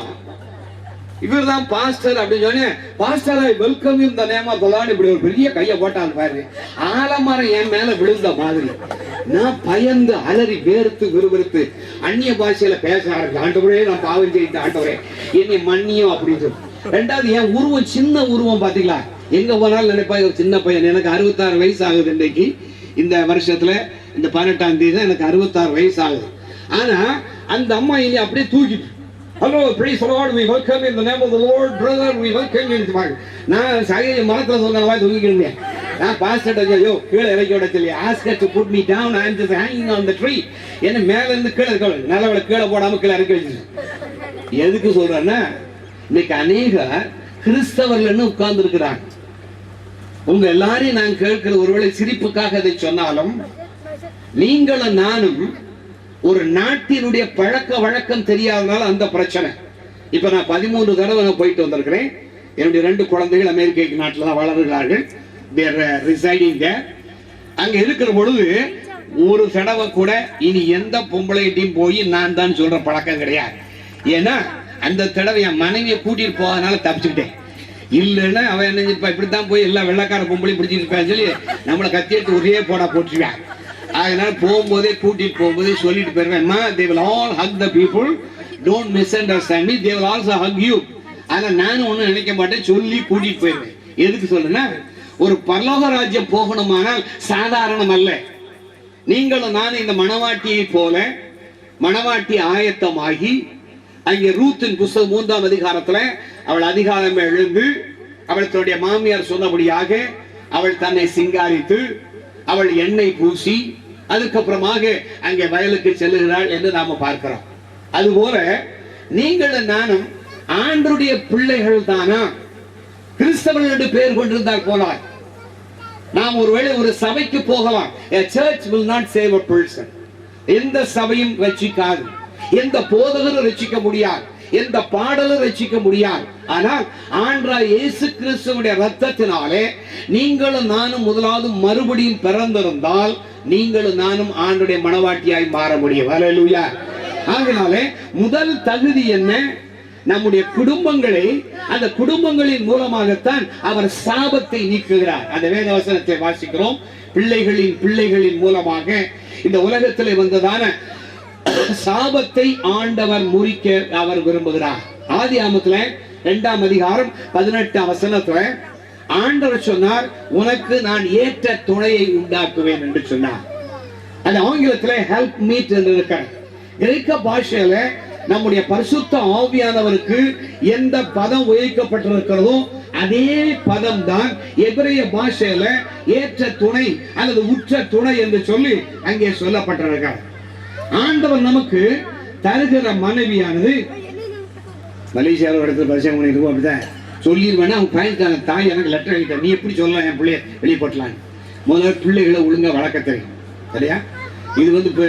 இவர் தான் பாஸ்டர் அப்படின்னு சொன்னேன். Pastor I welcome you in the name of the lord. இப்படி ஒரு பெரிய கையை போட்டாங்க பாரு, ஆலமரம் என் மேல விழுந்த மாதிரி. நான் பயந்து அலறி வேர்த்து விறுவிறுத்து அந்நிய பாஷையில பேச ஆரம்பிச்சேன். ஆண்டவரே, நான் பாவம் செய்த ஆண்டவரே, என்னை மன்னியும் அப்படின்னு சொல்லி. ரெண்டாவது, என் உருவம் சின்ன உருவம் பாத்தீங்களா, எங்க போனாலும் நினைப்பா ஒரு சின்ன பையன். எனக்கு 66 வயசு ஆகுது இன்னைக்கு. இந்த வருஷத்துல இந்த 18ஆம் தேதி தான் எனக்கு 66 வயசு ஆகுது. ஆனா அந்த அம்மா இனி அப்படியே தூக்கிட்டு, hello praise the Lord, we welcome in the name of the Lord, brother, we welcome you. நான் சகைய மரத்துல சொன்னவா தூக்கிக்கிட்டேன். நான் பாஸ்டர் ஐயோ கீழே இறக்கி விட சொல்லி, ask her to put me down, I am just hanging on the tree. என்ன மேல இருந்து கீழே இருக்க நல்லவளை கீழே போடாம கீழே இறக்கி வச்சு. எதுக்கு சொல்றேன்னா, இன்னைக்கு அநேக கிறிஸ்தவர்கள் உட்கார்ந்து இருக்கிறாங்க. உங்க எல்லாரையும் நான் கேட்கிற, ஒருவேளை சிரிப்புக்காக அதை சொன்னாலும், நீங்களும் நானும் ஒரு நாட்டினுடைய பழக்க வழக்கம் தெரியாதனால அந்த பிரச்சனை. இப்ப நான் 13 தடவை நான் போயிட்டு வந்திருக்கிறேன். என்னுடைய 2 குழந்தைகள் அமெரிக்க நாட்டில் தான் வளர்கிறார்கள். அங்க இருக்கிற பொழுது ஒரு தடவை கூட இனி எந்த பொம்பளைகிட்டையும் போய் நான் தான் சொல்ற பழக்கம் கிடையாது. ஏன்னா அந்த தடவை என் மனைவியை கூட்டிட்டு போவதனால தப்பிச்சுக்கிட்டேன். இல்லைன்னா அவன் என்ன இப்படித்தான் போய் எல்லா வெள்ளக்கார பொம்பளையும் பிடிச்சிட்டு இருப்பான்னு சொல்லி நம்மளை கத்தி எடுத்து ஒரே போடா போட்டுருவேன். அதனால போகும்போதே கூட்டிட்டு போகும்போதே சொல்லிட்டு போயிருவேன், they will all hug the people, don't misunderstand me, they will also hug you. ஆனா நானும் ஒண்ணும் நினைக்க மாட்டேன், சொல்லி கூட்டிட்டு போயிருவேன். எதுக்கு சொல்றேன்னா, ஒரு பரலோக ராஜ்யம் போகணுமானால் சாதாரணம் அல்ல. நீங்களும் நானும் இந்த மணவாட்டியை போல மணவாட்டி ஆயத்தமாகி, அங்கே ரூத்தின் புஸ்தகம் 3ஆம் அதிகாரத்துல அவள் அதிகாரம் எழுந்து அவள் தன்னுடைய மாமியார் சொன்னபடியாக அவள் தன்னை சிங்காரித்து அவள் எண்ணெய் பூசி அதுக்கப்புறமாக அங்கே வயலுக்கு செல்லுகிறாள் என்று நாம பார்க்கிறோம். அதுபோல நீங்களும் நானும் ஆண்டருடைய பிள்ளைகள் தானா? கிறிஸ்தவர்கள் என்று பெயர் கொண்டிருந்தால் போலாம். நாம் ஒருவேளை ஒரு சபைக்கு போகலாம். A church will not save a person. எந்த சபையும் ரட்சிக்காது, எந்த போதகரும் ரட்சிக்க முடியாது, எந்த பாடலும் ரட்சிக்க முடியாது. ஆனால் ஆண்டவராகிய இயேசு கிறிஸ்துவுடைய இரத்தத்தினாலே நீங்களும் நானும் முதலாவது மறுபடியும் பிறந்திருந்தால் நீங்களும் நானும் ஆண்டவருடைய மணவாட்டியாய் மாற முடியும். ஹல்லேலூயா. ஆகையாலே முதல் தகுதி என்ன? நம்முடைய குடும்பங்களை, அந்த குடும்பங்களின் மூலமாகத்தான் அவர் சாபத்தை நீக்குகிறார். அந்த வேத வசனத்தை வாசிக்கிறோம். பிள்ளைகளின் மூலமாக இந்த உலகத்திலே வந்ததான சாபத்தை ஆண்டவர் முறிக்க அவர் விரும்புகிறார். ஆதியாகமத்துல 2ஆம் அதிகாரம் 18ஆம் வசனத்துல ஆண்டவர் சொன்னார், உனக்கு நான் ஏற்ற துணையை உண்டாக்குவேன் என்று சொன்னார். அது ஆங்கிலத்துல ஹெல்ப் மீட் என்று இருக்கிறது. கிரேக்க பாஷையில நம்முடைய பரிசுத்த ஆவியானவருக்கு எந்த பதம் உயர்த்தப்பட்டிருக்கிறதோ அதே பதம் தான் எபிரேய பாஷையில ஏற்ற துணை அல்லது உற்ற துணை என்று சொல்லி அங்கே சொல்லப்பட்டிருக்கிறது. ஆண்டவர் நமக்கு தருகிற மனைவியானது, மலேசியாவில் இடத்துல பரிசயம் பண்ணிருக்கோம் அப்படிதான் சொல்லிடுவேன்னா, அவங்க பையனுக்கான தாய் எனக்கு லெட்டர் எழுதிட்ட, நீ எப்படி சொல்லலாம் என் பிள்ளைய வெளியே போட்டலாம். முதல்ல பிள்ளைகளை ஒழுங்கா வளர்க்க தெரியும். சரியா? இது இப்போ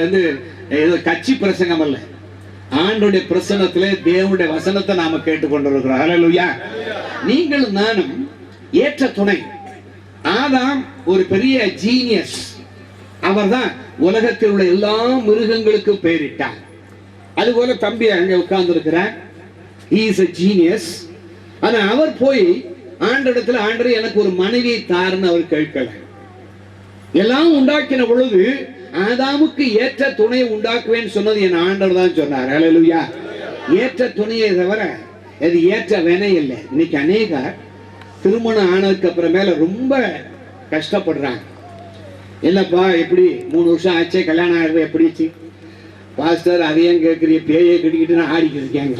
ஏதோ கட்சி பிரசங்கம் அல்ல, ஆண்டோடைய பிரசனத்திலே தேவனுடைய வசனத்தை நாம கேட்டுக்கொண்டிருக்கிறோம். ஹல்லேலூயா. நீங்களும் நானும் ஏற்ற துணை. ஆதாம் ஒரு பெரிய ஜீனியஸ். அவர்தான் உலகத்தில் உள்ள எல்லா மிருகங்களுக்கும் பெயரிட்டார். அதுபோல தம்பி அங்கே உட்கார்ந்து இருக்கிறார். he is a genius. ஆனா அவர் போய் ஆண்டவரிடத்துல, ஆண்டவரே எனக்கு ஒரு மனைவியை தாருன்னு அவர் கேட்கல. எல்லாம் உண்டாக்கின பொழுது ஆதாமுக்கு ஏற்ற துணையை உண்டாக்குவேன்னு சொன்னது என் ஆண்டவர் தான் சொன்னார். ஹல்லேலூயா. ஏற்ற துணையை தவிர அது ஏற்ற வினை இல்லை. இன்னைக்கு அநேக திருமணம் ஆனதுக்கு அப்புறமேல ரொம்ப கஷ்டப்படுறாங்க. இல்லப்பா எப்படி 3 வருஷம் ஆச்சே கல்யாணம் ஆகிறது எப்படிச்சு பாஸ்டர், அதையும் கேட்குறீ, பேயை கட்டிக்கிட்டு நான் ஆடிக்கிட்டு இருக்கேங்க.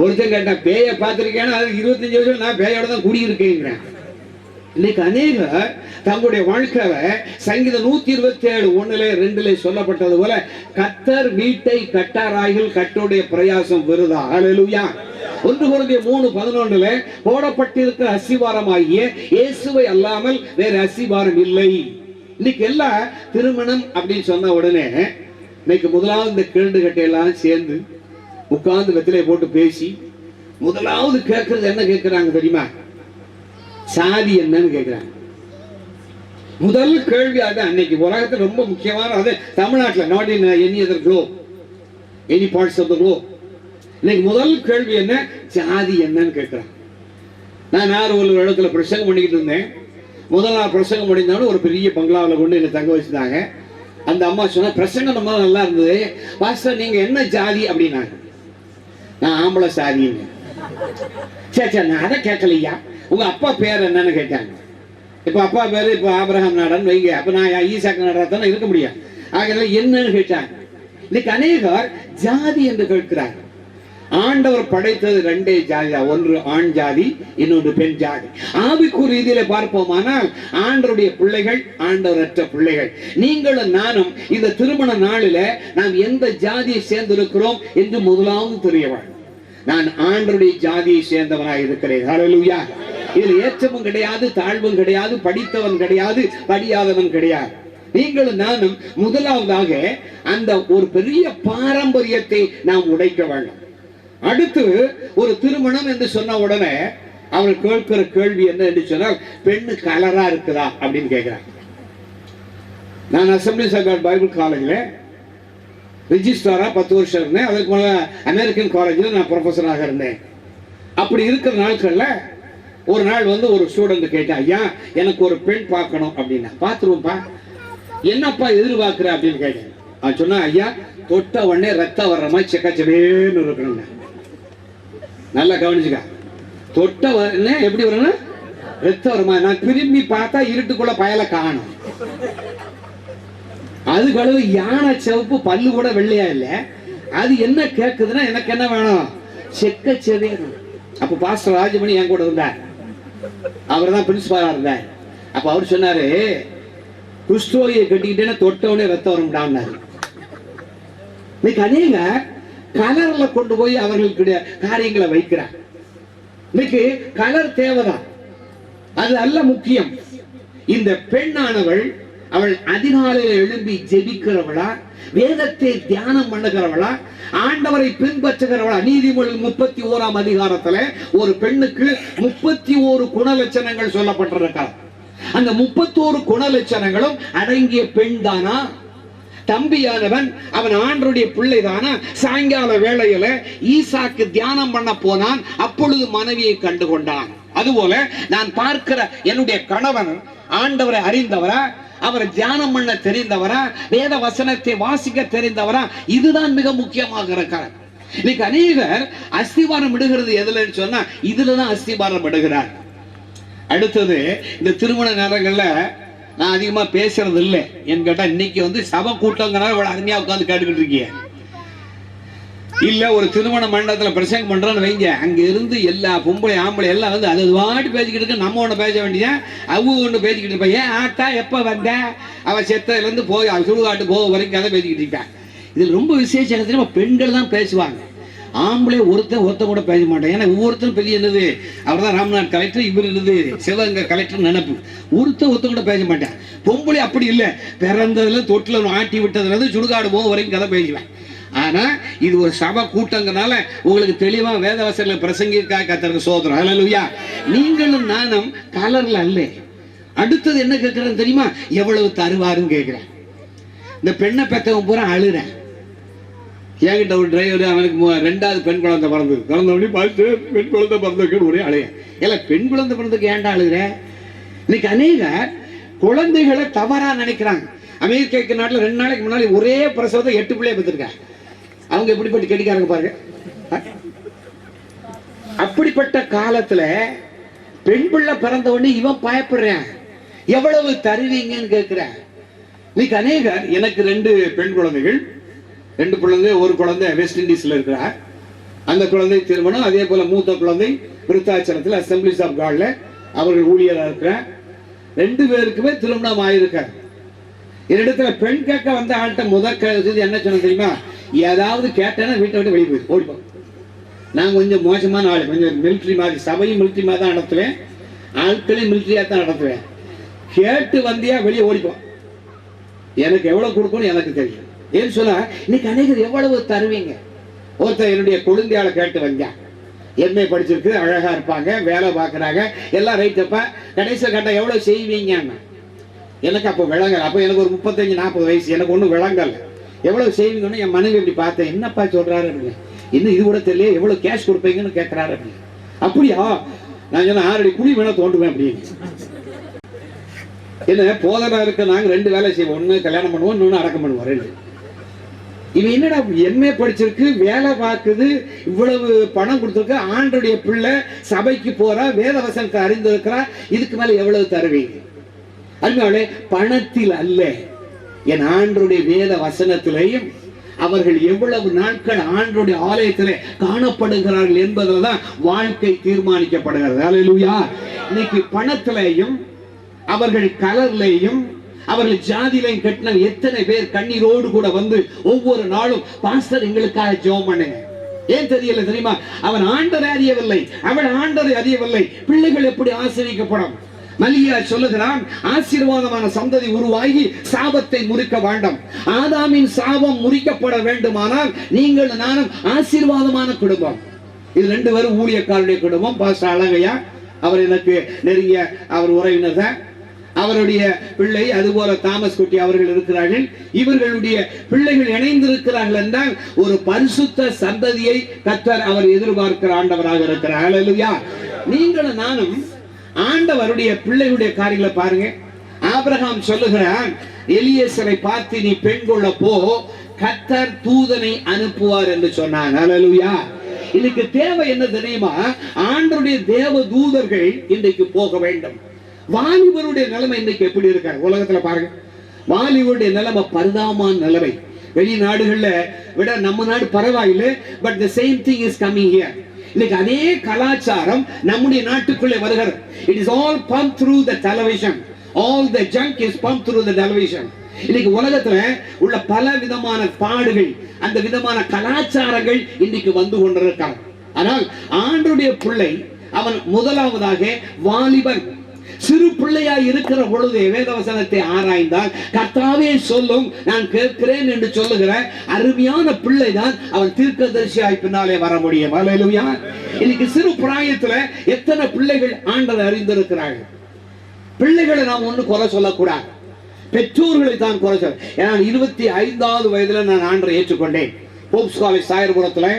ஒருத்தன் கேட்டான், பேயை பார்த்துருக்கேன்னா அது 25 வருஷம் நான் பேயோட தான் குடியிருக்கேங்கிறேன். இன்னைக்கு அநேகர் தங்களுடைய வாழ்க்கையில சங்கீதம் 127:1-2 சொல்லப்பட்டது போல, கர்த்தர் வீட்டை கட்டாராய்கள் கட்டோடைய பிரயாசம் விருதா. ஹல்லேலூயா. 1 கொரிந்தியர் 3:11 போடப்பட்டிருக்கிற அஸ்திவாரமாகிய இயேசுவை அல்லாமல் வேற அஸ்திவாரம் இல்லை. இன்னைக்கு எல்லாம் திருமணம் அப்படின்னு சொன்ன உடனே இன்னைக்கு முதலாவது இந்த கேள்வி கட்டையெல்லாம் சேர்ந்து உட்கார்ந்து வெத்திலையை போட்டு பேசி முதலாவது கேட்கறது என்ன கேட்கிறாங்க தெரியுமா? சாதி என்னன்னு கேட்கிறாங்க. முதல் கேள்வி அது. அன்னைக்கு உலகத்தில் ரொம்ப முக்கியமான அது தமிழ்நாட்டில், not in any other globe, any parts of the globe. இன்னைக்கு முதல் கேள்வி என்ன? ஜாதி என்னன்னு கேட்கிறாங்க. நான் ஒரு இடத்துல பிரசங்கம் பண்ணிக்கிட்டு இருந்தேன். முதல் நாள் பிரசங்கம் பண்ணியிருந்தாலும் ஒரு பெரிய பங்களாவில் கொண்டு என்னை தங்க வச்சுட்டாங்க. அந்த அம்மா சொன்னா, பிரசங்கம் ரொம்ப நல்லா இருந்தது பாஸ்டர், நீங்க என்ன ஜாதி அப்படின்னாங்க. நான் ஆம்பளை சாதின்னு. சரி நான் அதை கேட்கலையா, உங்க அப்பா பேர் என்னன்னு கேட்டாங்க. இப்ப அப்பா பேரு இப்ப ஆபிரகாம் நாடன் வைங்க, அப்ப நான் ஈசாக்கு நாடாத்தானே இருக்க முடியும். ஆக என்னன்னு கேட்டாங்க. இன்னைக்கு அநேகர் ஜாதி என்று கேட்கிறார். ஆண்டவர் படைத்தது ரெண்டே ஜாதி, ஒன்று ஆண் ஜாதி, இன்னொன்று பெண் ஜாதி. ஆவிக்குரிய ரீதியில பார்ப்போமானால் ஆண்டவருடைய பிள்ளைகள், ஆண்டவரற்ற பிள்ளைகள். நீங்களும் நானும் இந்த திருமண நாளில நாம் எந்த ஜாதியை சேர்ந்திருக்கிறோம் என்று முதலாவது தெரிய வேண்டும். நான் ஆண்டவருடைய ஜாதியை சேர்ந்தவனாய் இருக்கிறேன். ஹல்லேலூயா. இதில் ஏற்றமும் கிடையாது, தாழ்வும் கிடையாது, படித்தவன் கிடையாது, படியாதவன் கிடையாது. நீங்களும் நானும் முதலாவதாக அந்த ஒரு பெரிய பாரம்பரியத்தை நாம் உடைக்க வேண்டும். அடுத்து ஒரு திருமணம் என்று சொன்ன உடனே அவர் கேட்கிற கேள்வி என்ன என்று சொன்னால், பெண்ணு கலரா இருக்குதா அப்படின்னு கேட்கிறாங்க. நான் அசம்பிளிஸ் ஆஃப் காட் பைபிள் காலேஜில் ரிஜிஸ்ட்ராரா 10 வருஷம் இருந்தேன். அதுக்கு மேலே அமெரிக்கன் காலேஜில் நான் ப்ரொஃபஸராக இருந்தேன். அப்படி இருக்கிற நாட்கள்ல ஒரு நாள் வந்து ஒரு ஸ்டூடெண்ட் கேட்டேன், ஐயா எனக்கு ஒரு பெண் பார்க்கணும் அப்படின்னா. பார்த்துருவோம்ப்பா, என்னப்பா எதிர்பார்க்குற அப்படின்னு கேட்டேன். அவன் சொன்னா, ஐயா தொட்ட உடனே ரத்தம் வர்ற மாதிரி செக்கச்சவேன்னு இருக்கணுங்க. நல்லா கவனிச்சுக்க. தொட்ட உடனே எப்படி வரணும்? ரத்தம் வர மாதிரி. நான் திரும்பி பார்த்தா இருட்டுக்குள்ள பயலை காணும். அது கழுவு யானை சிவப்பு, பல்லு கூட வெள்ளையா இல்லை. அது என்ன கேட்குதுன்னா, எனக்கு என்ன வேணும்? செக்கச்சவேணும். அப்ப பாஸ்டர் ராஜமணி என் கூட இருந்தார். அவர் தான் பிரின்சிபாலா இருந்தார். அப்ப அவர் சொன்னாரு, குஷ்டோலியை கட்டிக்கிட்டேன்னா தொட்டவனே ரத்தம் வரும்டான்னாரு. இன்னைக்கு அநேக கலர்ல கொண்டு போய் அவர்களுடைய காரியங்களை வைக்கிறார். இன்னைக்கு கலர் தேவைதான், அது அல்ல முக்கியம். இந்த பெண்ணானவள் அவள் அதிகாலையில் எழும்பி ஜெபிக்கிறவளா, வேதத்தை தியானம் பண்ணுகிறவளா, ஆண்டவரை பின்பற்றுகிறவளா? நீதிமொழிகள் 31ஆம் அதிகாரத்துல ஒரு பெண்ணுக்கு 31 குணலட்சணங்கள் சொல்லப்பட்டிருக்கிறது. அந்த 31 குணலட்சணங்களும் அடங்கிய பெண் தானா? தம்பியானவன் அவன் ஆண்டவருடைய பிள்ளை தானா? சாயங்கால வேளையில ஈசாக்கு தியானம் பண்ண போனான், அப்பொழுது மனைவியை கண்டு கொண்டான். அதுபோல நான் பார்க்கிற என்னுடைய கணவன் ஆண்டவரை அறிந்தவரா, அவர் தியானம் பண்ண தெரிந்தவரா, வேத வசனத்தை வாசிக்க தெரிந்தவரா? இதுதான் மிக முக்கியமாக இருக்கிறார். இன்னைக்கு அநேகர் அஸ்திபாரம் இடுகிறது எதுலன்னு சொன்னா, இதுலதான் அஸ்திபாரம் இடுகிறார். அடுத்தது, இந்த திருமண நேரங்கள்ல நான் அதிகமா பேசுறது இல்லை. என் கேட்டா இன்னைக்கு வந்து சபை கூட்டங்கிறனால இவ்வளவு அருமையா உட்காந்து கேட்டுக்கிட்டு இருக்கீங்க. இல்ல ஒரு திருமண மண்டபத்துல பிரசங்கம் பண்றோன்னு வைங்க, அங்க இருந்து எல்லா பொம்பளை ஆம்பளை எல்லாம் வந்து அது வாட்டி பேசிக்கிட்டு இருக்கு. நம்ம ஒண்ணு பேச வேண்டிய, அவங்க ஒண்ணு பேசிக்கிட்டு இருப்பா. ஏன் ஆத்தா எப்ப வந்த, அவ செத்ததுல இருந்து போய் அவ சுடுகாட்டு போக வரைக்கும் கதை பேசிக்கிட்டு இருக்காங்க. இதுல ரொம்ப விசேஷம் என்ன தெரியுமா? பெண்கள் தான் பேசுவாங்க. ஆம்பளை ஒருத்தன் கூட பேச மாட்டேன். ஏன்னா ஒவ்வொருத்தரும் பெரிய என்னது, அவர் தான் ராம்நாத் கலெக்டர், இவர் என்னது சிவகங்கை கலெக்டர் நினைப்பு. ஒருத்தன் கூட பேச மாட்டேன். பொம்பளை அப்படி இல்லை, பிறந்ததுல தொட்டில ஆட்டி விட்டதுல இருந்து சுடுகாடு போக வரைக்கும் கதை பேசுவேன். ஆனா இது ஒரு சபை கூட்டங்கனால உங்களுக்கு தெளிவா வேதவசன பிரசங்கிக்கா கத்தருக்கு சோதரம். ஹல்லேலூயா. நீங்களும் நானும் கலர்ல அல்ல. அடுத்தது என்ன கேட்கிறேன்னு தெரியுமா? எவ்வளவு தருவாருன்னு கேட்கிறேன். இந்த பெண்ணை பெற்றவன் பூரா அழுறேன். என்கிட்ட ஒரு டிரைவர், அவனுக்கு 2வது பெண் குழந்தை பிறந்தவனே பார்த்து பெண் குழந்தை பிறந்ததுக்கு ஒரே அழைய. இல்லை, பெண் குழந்தை பிறந்ததுக்கு ஏன்டா அழுகிற? இன்னைக்கு அநேக குழந்தைகளை தவறா நினைக்கிறாங்க. அமெரிக்க நாட்டில் 2 நாளைக்கு முன்னாடி ஒரே பிரசவத்தை 8 பிள்ளைய பெற்றிருக்காங்க. அவங்க எப்படிப்பட்ட கெட்டிக்காரங்க பாருங்க. அப்படிப்பட்ட காலத்துல பெண் பிள்ளை பிறந்த உடனே இவன் பயப்படுறேன், எவ்வளவு தருவீங்கன்னு கேட்கிறேன். இன்னைக்கு அநேகர், எனக்கு 2 பெண் குழந்தைகள், 2 குழந்தை, ஒரு குழந்தை வெஸ்ட் இண்டீஸ்ல இருக்கிறார். அந்த குழந்தை திருமணம். அதே போல மூத்த குழந்தை விருத்தாச்சலத்தில் அசம்பிளிஸ் ஆஃப் காட்ல அவர்கள் ஊழியராக இருக்கிறார். 2 பேருக்குமே திருமணம் ஆயிருக்கார். என்னிடத்துல பெண் கேட்க வந்த ஆள்கிட்ட முதல் என்ன சொன்ன தெரியுமா? ஏதாவது கேட்டேன்னா வீட்டை விட்டு வெளியே போயிரு, ஓடிப்போம். நான் கொஞ்சம் மோசமான ஆள், கொஞ்சம் மிலிட்ரி மாதிரி, சபையும் மிலிட்ரி மாதிரி தான் நடத்துவேன், ஆட்களையும் மிலிட்ரியா தான் நடத்துவேன். கேட்டு வந்தியா வெளியே ஓடிப்போம், எனக்கு எவ்வளவு கொடுக்கணும் எனக்கு தெரியும். ஏன்னு சொன்னா இன்னைக்கு அநேகர் எவ்வளவு தருவீங்க. ஒருத்தர் என்னுடைய குழந்தையால கேட்டு வந்தேன், எம்ஏ படிச்சிருக்கு, அழகா இருப்பாங்க, வேலை பார்க்குறாங்க, எல்லாம் ரைட்டப்ப கடைசியில் கண்ட எவ்வளோ செய்வீங்கன்னா எனக்கு அப்போ விளங்கலை. அப்போ எனக்கு ஒரு 35-40 வயசு, எனக்கு ஒன்றும் விளங்கலை. எவ்வளோ செய்வீங்கன்னு என் மனைவி இப்படி பார்த்தேன், என்னப்பா சொல்கிறாரு அப்படின்னு. இன்னும் இது கூட தெரியல, எவ்வளோ கேஷ் கொடுப்பீங்கன்னு கேட்குறாரு அப்படின்னு. அப்படியா, நான் சொன்ன 6 அடி குழி வேணா தோண்டுவேன் அப்படின்னு. என்ன போதனா இருக்க, நாங்கள் 2 வேலை செய்வோம், ஒன்று கல்யாணம் பண்ணுவோம், இன்னொன்று அடக்கம் பண்ணுவோம், 2. இவன் என்னடா எம்ஏ படிச்சிருக்கு, வேலை பார்க்குது, இவ்வளவு பணம் கொடுத்துருக்கு, ஆண்டுடைய பிள்ளை சபைக்கு போறா, வேத வசனத்தை அறிந்திருக்கிறா, இதுக்கு மேல எவ்வளவு தருவீங்க? அதனால பணத்தில் அல்ல, என் ஆண்டுடைய வேத வசனத்திலையும் அவர்கள் எவ்வளவு நாட்கள் ஆண்டுடைய ஆலயத்திலே காணப்படுகிறார்கள் என்பதில் தான் வாழ்க்கை தீர்மானிக்கப்படுகிறது. அல்லேலூயா. இன்னைக்கு பணத்திலையும் அவர்கள் கலர்லையும் அவர்கள் ஜாதியிலையும் கட்டின எத்தனை பேர் கண்ணீரோடு கூட வந்து ஒவ்வொரு நாளும் பாஸ்டர் எங்களுக்காக ஜெபம் பண்ணுங்க. ஏன் தெரியல தெரியுமா? அவன் ஆண்டரை அறியவில்லை, அவள் ஆண்டரை அறியவில்லை. பிள்ளைகள் எப்படி ஆசீர்வதிக்கப்படும்? மல்லியா சொல்லுகிறான், ஆசீர்வாதமான சந்ததி உருவாகி சாபத்தை முறிக்க வேண்டும். ஆதாமின் சாபம் முறிக்கப்பட வேண்டுமானால் நீங்கள் நானும் ஆசீர்வாதமான குடும்பம். இது 2 பேரும் ஊழியக்காரருடைய குடும்பம். பாஸ்டர் அழகையா அவர் எனக்கு நெருங்கிய அவர் உறவினர் தான். அவருடைய பிள்ளை அதுபோல தாமஸ் குட்டி அவர்கள் இருக்கிறார்கள். இவர்களுடைய பிள்ளைகள் இணைந்திருக்கிறார்கள் என்றால் ஒரு பரிசுத்த சந்ததியை கர்த்தர் அவர் எதிர்பார்க்கிற ஆண்டவராக இருக்கிறார். அல்லேலூயா. நீங்களும் நானும் ஆண்டவருடைய பிள்ளைகளுடைய காரியங்களை பாருங்க. ஆபிரகாம் சொல்லுகிறான், எலியேசரை பார்த்து நீ பெண் கொள்ள போ, கர்த்தர் தூதனை அனுப்புவார் என்று சொன்னான். அல்லேலூயா. இன்னைக்கு தேவை என்ன தெரியுமா? ஆண்டவருடைய தேவ தூதர்கள் இன்றைக்கு போக வேண்டும். வாலிபருடைய நிலைமை இன்னைக்கு எப்படி இருக்க உலகத்துல பாருங்க. வாலிபருடைய நிலைமை பரிதாபமான நிலைமை. வெளிநாடுகள்ல விட நம்ம நாடு பரவாயில்லை, but the same thing is coming here. இன்னைக்கு அதே கலாச்சாரம் நம்முடைய நாட்டுக்குள்ளே வருகிறது. It is all pumped through the television. All the junk is pumped through the television. இன்னைக்கு உலகத்துல உள்ள பல விதமான பாடுகள், அந்த விதமான கலாச்சாரங்கள் இன்னைக்கு வந்து கொண்டிருக்காங்க. ஆனால் ஆண்டவருடைய பிள்ளை அவன் முதலாவதாக வாலிபன். சிறு பிள்ளையாய் இருக்கிற பொழுது வேதவசனத்தை ஆராய்ந்தால் கர்த்தாவே சொல்லும் நான் கேட்கிறேன் என்று சொல்லுகிற அருமையான பிள்ளை தான் அவன் தீர்க்கதரிசியாய் பின்னாலே வர முடியும். அல்லேலூயா. இன்னைக்கு சிறு பிராயத்துல எத்தனை பிள்ளைகள் ஆண்டவரை அறிந்திருக்கிறார்கள். பிள்ளைகளை நாம் ஒண்ணு குறை சொல்லக்கூடாது, பெற்றோர்களை தான் குறை சொல்ல. ஏன்னா 25வது வயதுல நான் ஆண்டரை ஏற்றுக்கொண்டேன். போப்ஸ் காலேஜ் சாயர்புரத்துல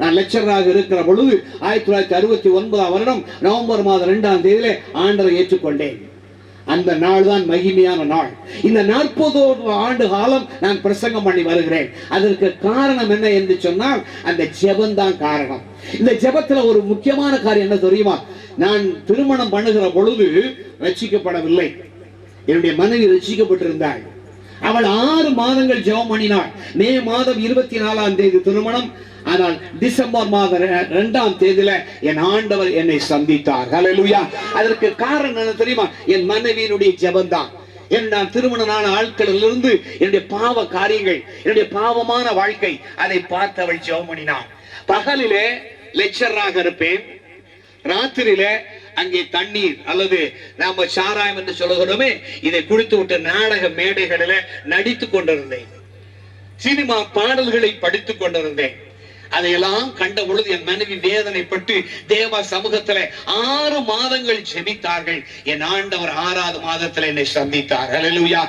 நான் லெக்சராக இருக்கிற பொழுது 1969 வருடம் நவம்பர் மாதம் 2ஆம் தேதியிலே ஆண்டரை ஏற்றுக்கொண்டேன். அந்த நாள் தான் மகிமையான நாள். இந்த 40 ஆண்டு காலம் நான் பிரசங்கம் பண்ணி வருகிறேன். அதற்கு காரணம் என்ன என்று சொன்னால் அந்த ஜெபம் தான் காரணம். இந்த ஜெபத்துல ஒரு முக்கியமான காரியம் என்ன தெரியுமா? நான் திருமணம் பண்ணுகிற பொழுது ரட்சிக்கப்படவில்லை. என்னுடைய மனைவி ரட்சிக்கப்பட்டிருந்தாள். அவள் 6 மாதங்கள் ஜெபம் பண்ணினாள். மே மாதம் 24ஆம் தேதி திருமணம். ஆனால் டிசம்பர் மாதம் 2ஆம் தேதியில என் ஆண்டவர் என்னை சந்தித்தார். அல்லேலூயா. அதற்கு காரணம் என்ன தெரியுமா? என் மனைவியினுடைய ஜெபம் தான். நான் திருமணமான ஆட்களிலிருந்து என்னுடைய பாவ காரியங்கள், என்னுடைய பாவமான வாழ்க்கை, அதை பார்த்து அவள் ஜெபம் பண்ணினாள். பகலிலே லெக்சராக இருப்பேன், ராத்திரியிலே அங்கே தண்ணீர் அல்லது நாம சாராயம் என்று சொல்லுகிறோமே, இதை குடித்து விட்டு நாடக மேடைகளில நடித்துக் கொண்டிருந்தேன். சினிமா பாடல்களை படித்துக் கொண்டிருந்தேன். அதையெல்லாம் கண்ட பொழுது என் மனைவி வேதனைப்பட்டு தேவ சமூகத்துல 6 மாதங்கள் ஜெபித்தார்கள். என் ஆண்டவர் 6வது மாதத்துல என்னை சந்தித்தார். அல்லேலூயா.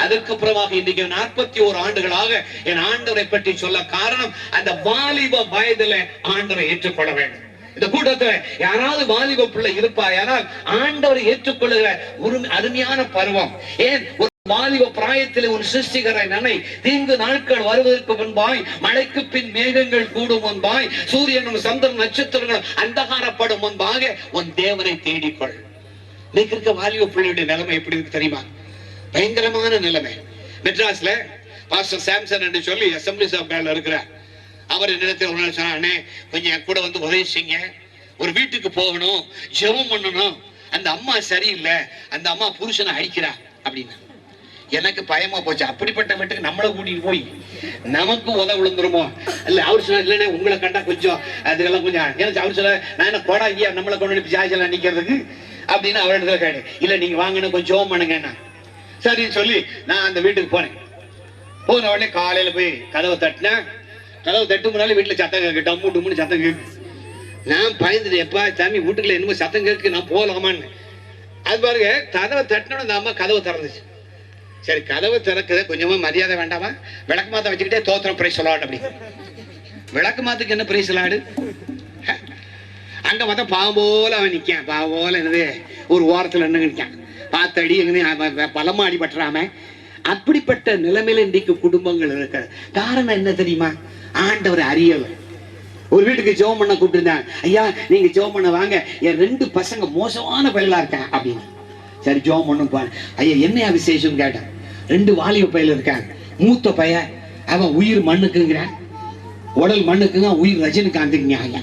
அதற்கு பிறகு இன்னைக்கு 41 ஆண்டுகளாக என் ஆண்டவரை பற்றி சொல்ல காரணம் அந்த வாலிப வயதுல ஆண்டவரை ஏற்றுக்கொள்ள வேண்டும். இந்த கூட்டத்துல யாராவது வாலிப பிள்ளை இருப்பாயானால் ஆண்டவரை ஏற்றுக்கொள்ளுகிற ஒரு அருமையான பருவம். ஏன் வாலிப பிராயத்தில் உன் சிருஷ்டிகரை நினை. தீங்கு நாட்கள் வருவதற்கு முன்பாய், மழைக்கு பின் மேகங்கள் கூடும் முன்பாய், சூரியனும் சந்திரன் நட்சத்திரங்களும் அந்தகாரப்படும் முன்பாக உன் தேவனை தேடிக்கொள். இன்னைக்கு இருக்க வாலிப பிள்ளையுடைய நிலைமை எப்படி இருக்கு தெரியுமா? பயங்கரமான நிலைமை. மெட்ராஸ்ல பாஸ்டர் சாம்சன் என்று சொல்லி அசம்பிளிஸ் ஆஃப் காட்ல இருக்கிறார். அவர் என்னிடத்தில் ஒரு நாள் சொன்னானே, கொஞ்சம் என் கூட வந்து உதவி செய்யுங்க, ஒரு வீட்டுக்கு போகணும், ஜெபம் பண்ணணும், அந்த அம்மா சரியில்லை, அந்த அம்மா புருஷனை அடிக்கிறா அப்படின்னு. எனக்கு பயமா போச்சு. அப்படிப்பட்ட வீட்டுக்கு நம்மளை கூட்டிட்டு போய் நமக்கு உதவி விழுந்துருமோ இல்ல. அவர் சொன்னா இல்லைன்னா உங்களை கண்டா கொஞ்சம் அதுக்கெல்லாம் கொஞ்சம் ஏன்னா அவர் சொல்ல நான் என்ன போடா ஐயா நம்மளை கொண்டு ஜாஜெல்லாம் நிக்கிறதுக்கு அப்படின்னு அவர் இடத்துல கேடு. இல்ல நீங்க வாங்கின கொஞ்சம் ஜோம் பண்ணுங்க. சரின்னு சொல்லி நான் அந்த வீட்டுக்கு போனேன். போன உடனே காலையில போய் கதவை தட்டினேன். கதவை தட்டு முன்னாலே வீட்டுல சத்தம் கேட்கு, டம்மு டும்முன்னு சத்தம் கேட்கு. நான் பயந்துட்டேன், எப்பா சாமி வீட்டுக்குள்ள என்னமோ சத்தம் கேட்கு, நான் போகலாமான்னு. அது பாருங்க, கதவை தட்டினோட அந்த அம்மா கதவை திறந்துச்சு. சரி கதவை திறக்குது, கொஞ்சமா மரியாதை வேண்டாமா? விளக்கு மாத்த வச்சுக்கிட்டே தோத்திரம் பிரைஸ் சொல்லாடு. அப்படி விளக்கு மாத்துக்கு என்ன பிரைஸ் சொல்லாடு? அங்க பார்த்தா பாவம் போல அவன் நிக்கான். பாவம் போல என்னது ஒரு ஓரத்துல என்ன நிக்கான், பார்த்தடி என்ன பலமா அடிபட்டுறாம. அப்படிப்பட்ட நிலைமையில இன்றைக்கு குடும்பங்கள் இருக்க காரணம் என்ன தெரியுமா? ஆண்டவர் அறியவர். ஒரு வீட்டுக்கு ஜெபம் பண்ண கூப்பிட்டுருந்தாங்க. ஐயா நீங்க ஜெபம் பண்ண வாங்க, என் 2 பசங்க மோசமான பயிலா இருக்கேன் அப்படின்னு. சரி ஜெபம் பண்ணும் பாரு. ஐயா என்ன விசேஷம் கேட்டேன். 2 வாலிப பயில இருக்காங்க. மூத்த பையன் அவன் உயிர் மண்ணுக்குங்கிறான், உடல் மண்ணுக்குங்க, உயிர் ரஜினிகாந்துங்க ஐயா.